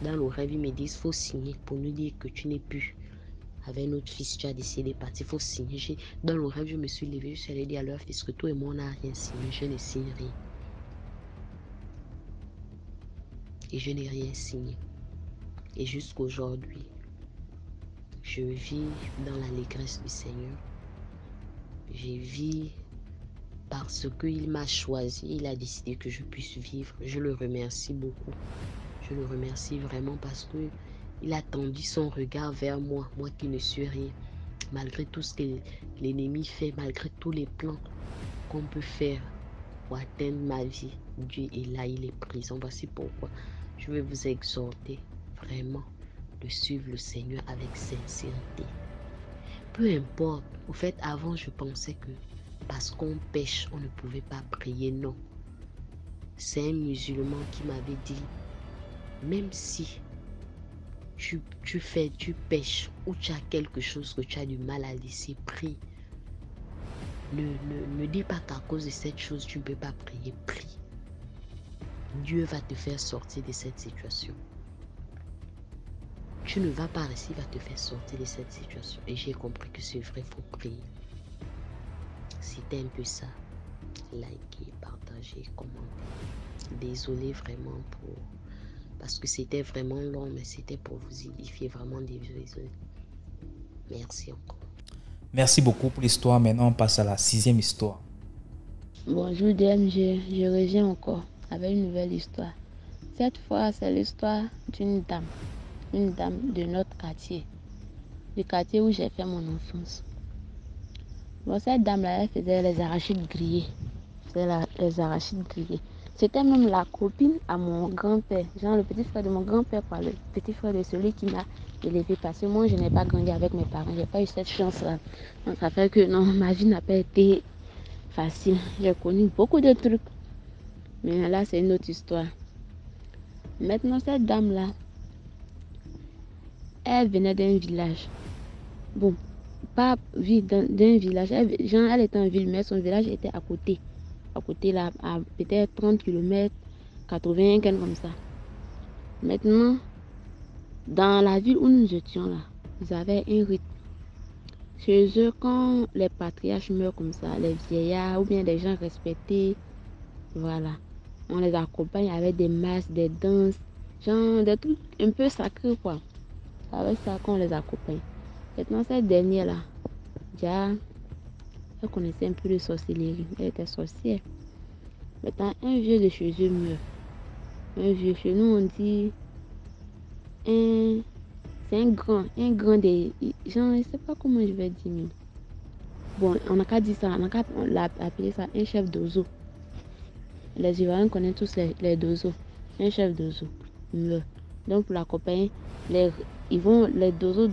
S5: Dans le rêve, ils me disent, il faut signer pour nous dire que tu n'es plus avec notre fils, tu as décidé de partir, il faut signer. Dans le rêve, je me suis levée, je suis allée dire à leur fils que toi et moi, on n'a rien signé, je ne signe rien. Et je n'ai rien signé. Et jusqu'aujourd'hui, je vis dans l'allégresse du Seigneur. Je vis parce qu'il m'a choisi, il a décidé que je puisse vivre. Je le remercie beaucoup. Je le remercie vraiment parce que il a tendu son regard vers moi, moi qui ne suis rien. Malgré tout ce que l'ennemi fait, malgré tous les plans qu'on peut faire pour atteindre ma vie, Dieu est là, il est présent. Voici pourquoi je vais vous exhorter vraiment de suivre le Seigneur avec sincérité. Peu importe. Au fait, avant, je pensais que parce qu'on pêche, on ne pouvait pas prier. Non. C'est un musulman qui m'avait dit, même si tu pêches ou tu as quelque chose que tu as du mal à laisser, prie. Ne dis pas qu'à cause de cette chose, tu ne peux pas prier. Prie. Dieu va te faire sortir de cette situation. Tu ne vas pas rester, il va te faire sortir de cette situation. Et j'ai compris que c'est vrai, il faut prier. C'était un peu ça. Likez, partagez, commentez. Désolé vraiment parce que c'était vraiment long, mais c'était pour vous édifier, vraiment désolé. Merci encore.
S1: Merci beaucoup pour l'histoire. Maintenant, on passe à la 6e histoire.
S6: Bonjour DM, je reviens encore avec une nouvelle histoire. Cette fois, c'est l'histoire d'une dame de notre quartier, du quartier où j'ai fait mon enfance. Bon, cette dame-là, elle faisait les arachides grillés. C'était même la copine à mon grand-père, genre le petit frère de mon grand-père, quoi, le petit frère de celui qui m'a élevé. Parce que moi, je n'ai pas grandi avec mes parents, j'ai pas eu cette chance-là. Donc, ça fait que non, ma vie n'a pas été facile. J'ai connu beaucoup de trucs. Mais là, c'est une autre histoire. Maintenant, cette dame-là, elle venait d'un village. Bon, pas d'un village. Elle était en ville, mais son village était à côté. À côté, là, à peut-être 30 km, 80, quelque comme ça. Maintenant, dans la ville où nous étions là, ils avaient un rite. Chez eux, quand les patriarches meurent comme ça, les vieillards ou bien des gens respectés, voilà, on les accompagne avec des masses, des danses, genre des trucs un peu sacrés, quoi. C'est avec ça qu'on les accompagne. Maintenant, cette dernière-là, déjà, elle connaissait un peu de sorcellerie. Elle était sorcière. Maintenant, un vieux de chez eux meurt. Un vieux, chez nous, on dit, c'est un grand des... Genre, je ne sais pas comment je vais dire. Mais... Bon, on n'a qu'à dire ça, on n'a qu'à appeler ça un chef d'ozo. Les Ivoiriens connaissent tous les dozos. Un chef d'ozo meurt. Donc, pour l'accompagner, les dozos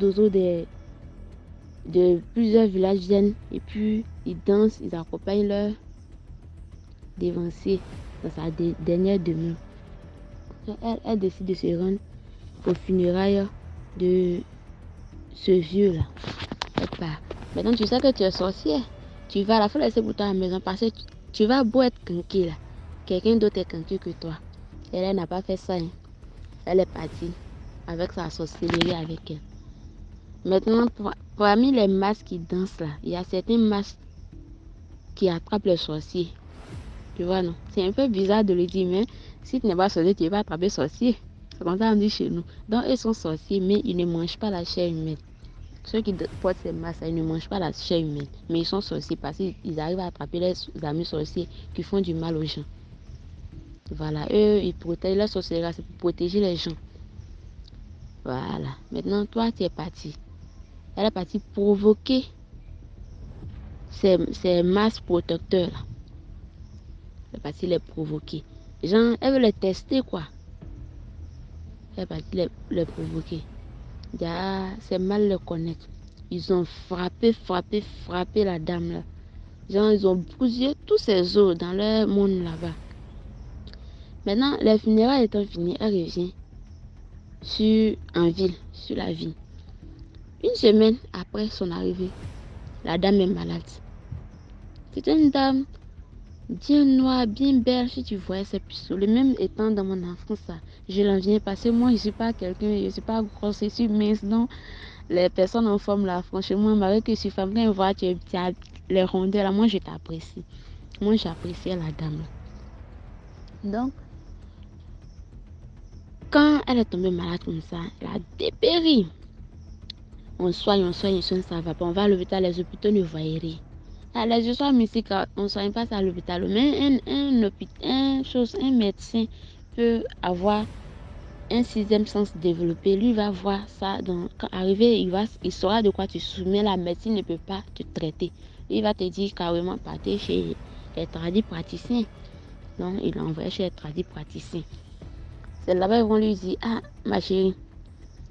S6: de plusieurs villages viennent et puis ils dansent, ils accompagnent leur dévancier dans sa dernière demeure. Elle décide de se rendre aux funérailles de ce vieux-là. Elle part. Maintenant, tu sais que tu es sorcière. Tu vas à la fin laisser pour toi à la maison parce que tu vas beau être canqué là. Quelqu'un d'autre est canqué que toi. Elle n'a pas fait ça. Hein. Elle est partie avec sa sorcellerie avec elle. Maintenant, parmi les masques qui dansent là, il y a certains masques qui attrapent les sorciers. Tu vois, non? C'est un peu bizarre de le dire, mais si tu n'es pas sorcier, tu vas attraper sorcier. C'est comme ça on dit chez nous. Donc, ils sont sorciers, mais ils ne mangent pas la chair humaine. Ceux qui portent ces masques, ils ne mangent pas la chair humaine. Mais ils sont sorciers parce qu'ils arrivent à attraper les amis sorciers qui font du mal aux gens. Voilà, eux, ils protègent leur sorcellerie, c'est pour protéger les gens. Voilà, maintenant, toi, tu es parti. Elle est partie provoquer ces masques protecteurs là. Elle est partie les provoquer. Genre, elle veut les tester quoi. Elle est partie les provoquer. C'est mal le connaître. Ils ont frappé la dame là. Genre, ils ont bousillé tous ses os dans leur monde là-bas. Maintenant, les funérailles étant finies, elle revient sur la ville. Une semaine après son arrivée, la dame est malade. C'est une dame bien noire, bien belle. Si tu voyais ses puceaux, le même étant dans mon enfance, ça, je l'en viens parce que moi, je suis pas quelqu'un, je suis pas grosse, je suis mince, non. Les personnes en forme là, franchement, malgré que je suis femme, quand ils voient tu as les rondeurs là, moi, je t'apprécie. Moi, j'appréciais la dame là. Donc, quand elle est tombée malade comme ça, elle a dépéri. On soigne, ça va pas. On va à l'hôpital, les hôpitaux ne voient rien. Les histoires mystiques, on ne soigne pas ça à l'hôpital. Mais un médecin peut avoir un sixième sens développé. Lui va voir ça. Donc, quand arrivé, il saura de quoi tu soumets. La médecine ne peut pas te traiter. Il va te dire carrément partir chez les tradis praticiens. Donc, il l'envoie chez les tradis praticiens. C'est là-bas qu'ils vont lui dire, ah, ma chérie,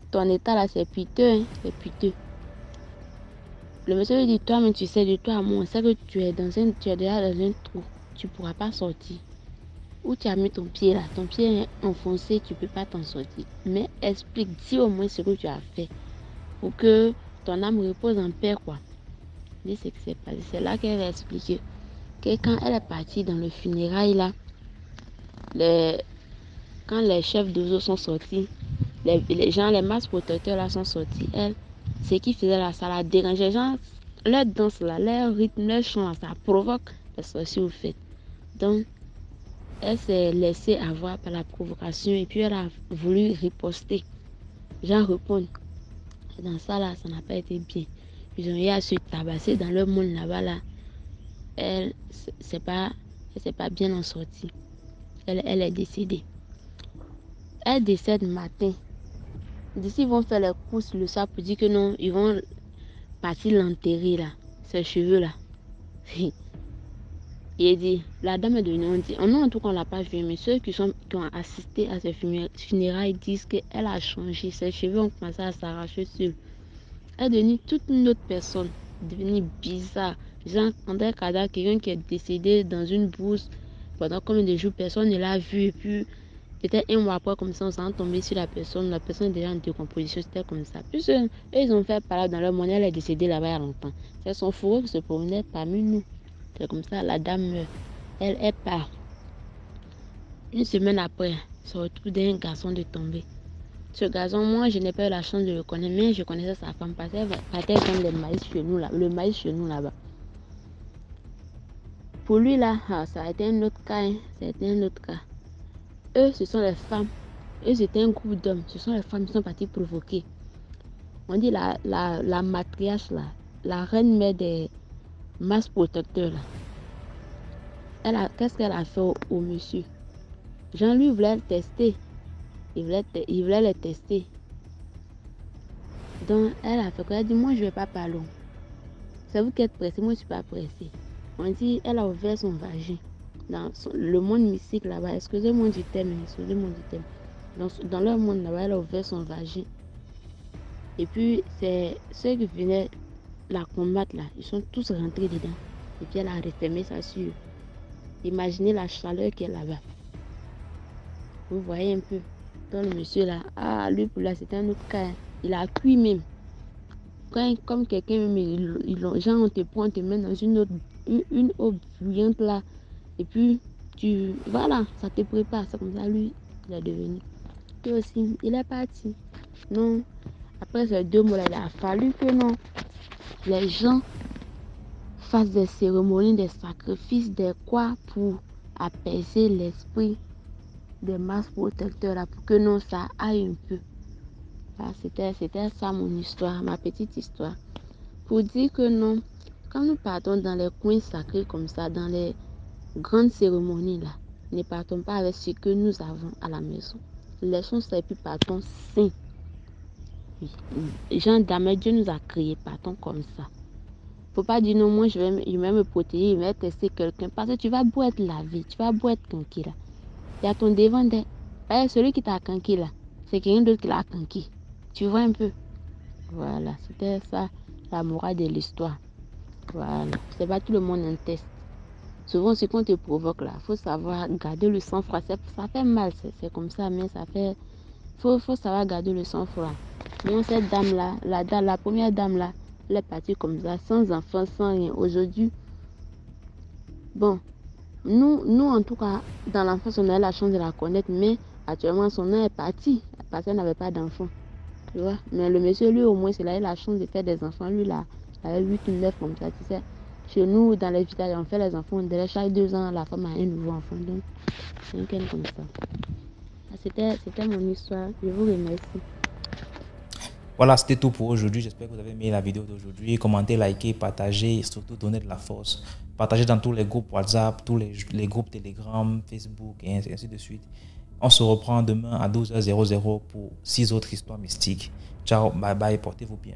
S6: ton état là, c'est piteux, hein, c'est piteux. Le monsieur lui dit, toi, mais tu sais, de toi à moi, on sait que tu es déjà dans un trou, tu ne pourras pas sortir. Où tu as mis ton pied là, ton pied est enfoncé, tu ne peux pas t'en sortir. Mais explique, dis au moins ce que tu as fait pour que ton âme repose en paix, quoi. Dis ce qui s'est passé. C'est là qu'elle va expliquer que quand elle est partie dans le funérail là, quand les chefs d'oiseaux sont sortis, les masques protecteurs là sont sortis, ce qui faisait là, ça la dérangeait. Genre, leur danse là, leur rythme, leur chant là, ça provoque les sorciers au fait. Donc, elle s'est laissée avoir par la provocation et puis elle a voulu riposter. Genre répondre. Et dans ça là, ça n'a pas été bien. Ils ont eu à se tabasser dans leur monde là-bas là. Elle s'est pas bien en sortie. Elle est décédée. Elle décède matin. D'ici, ils vont faire les courses le soir pour dire que non, ils vont partir l'enterrer là, ses cheveux là. Il dit, la dame est devenue, en tout cas on l'a pas vu, mais ceux qui ont assisté à ces funérailles disent qu'elle a changé, ses cheveux ont commencé à s'arracher sur. Elle est devenue toute une autre personne, devenue bizarre. Genre, quand elle cadavre, quelqu'un qui est décédé dans une bourse, pendant combien de jours, personne ne l'a vu, et puis peut-être un mois après, comme ça, on s'en tombé sur la personne est déjà en décomposition, c'était comme ça. Puis eux, ils ont fait parler dans leur monde, elle est décédée là-bas il y a longtemps. C'est son fourreau qui se promenait parmi nous. C'est comme ça, la dame meurt. Elle part. Une semaine après, se retrouve d'un garçon de tomber. Ce garçon, moi, je n'ai pas eu la chance de le connaître, mais je connaissais sa femme parce qu'elle partait comme le maïs chez nous là-bas. Pour lui là, ça a été un autre cas, hein. Ça a été un autre cas. Eux, ce sont les femmes. Eux, c'était un groupe d'hommes. Ce sont les femmes qui sont parties provoquer. On dit la matriarche là, la reine mère des masques protecteurs là. Qu'est-ce qu'elle a fait au monsieur? Jean-Louis voulait le tester. Il voulait le tester. Donc, elle a fait quoi? Elle dit, moi, je ne vais pas parler. C'est vous qui êtes pressé, moi, je ne suis pas pressée. On dit, elle a ouvert son vagin. Dans le monde mystique là-bas, excusez-moi du thème. Dans leur monde là-bas, elle a ouvert son vagin. Et puis, c'est ceux qui venaient la combattre là, ils sont tous rentrés dedans. Et puis, elle a refermé ça sur eux. Imaginez la chaleur qu'il y a là-bas. Vous voyez un peu. Donc, le monsieur là, lui pour là, c'était un autre cas. Il a cuit même. Comme quelqu'un, genre, on te prend, on te met dans une eau bouillante là. Et puis, voilà, ça te prépare. C'est comme ça, lui, il est devenu. Puis aussi, il est parti. Non, après ces 2 mots-là, il a fallu que non, les gens fassent des cérémonies, des sacrifices, des quoi pour apaiser l'esprit des masques protecteurs là, pour que non, ça aille un peu. Là, c'était ça mon histoire, ma petite histoire. Pour dire que non, quand nous partons dans les coins sacrés comme ça, dans les grandes cérémonies là, Ne partons pas avec ce que nous avons à la maison. Laissons ça et puis partons sains. Oui. Jean Damé, Dieu nous a créés, partons comme ça. Faut pas dire non, moi je vais me protéger, je vais tester quelqu'un. Parce que tu vas beau être lavé, tu vas beau être canqué là. Il y a ton devant d'elle. Celui qui t'a canqué là, c'est quelqu'un d'autre qui l'a canqué. Tu vois un peu? Voilà, c'était ça la morale de l'histoire. Voilà, c'est pas tout le monde un test. Souvent, ce qu'on te provoque là, faut savoir garder le sang-froid. Ça fait mal, c'est comme ça, mais ça fait. Faut savoir garder le sang-froid. Mais cette dame-là, la première dame-là, elle est partie comme ça, sans enfant, sans rien. Aujourd'hui, bon, nous en tout cas, dans l'enfance, on a eu la chance de la connaître, mais actuellement, son nom est parti parce qu'elle n'avait pas d'enfant. Tu vois? Mais le monsieur, lui, au moins, il a eu la chance de faire des enfants. Lui, là, il avait 8 ou 9 comme ça, tu sais. Chez nous, dans les villages, on fait les enfants. Derrière chaque 2 ans, la femme a un nouveau enfant. Donc, c'est un comme ça. C'était mon histoire. Je vous remercie.
S1: Voilà, c'était tout pour aujourd'hui. J'espère que vous avez aimé la vidéo d'aujourd'hui. Commentez, likez, partagez et surtout donnez de la force. Partagez dans tous les groupes WhatsApp, tous les groupes Telegram, Facebook et ainsi de suite. On se reprend demain à 12h00 pour 6 autres histoires mystiques. Ciao, bye bye, portez-vous bien.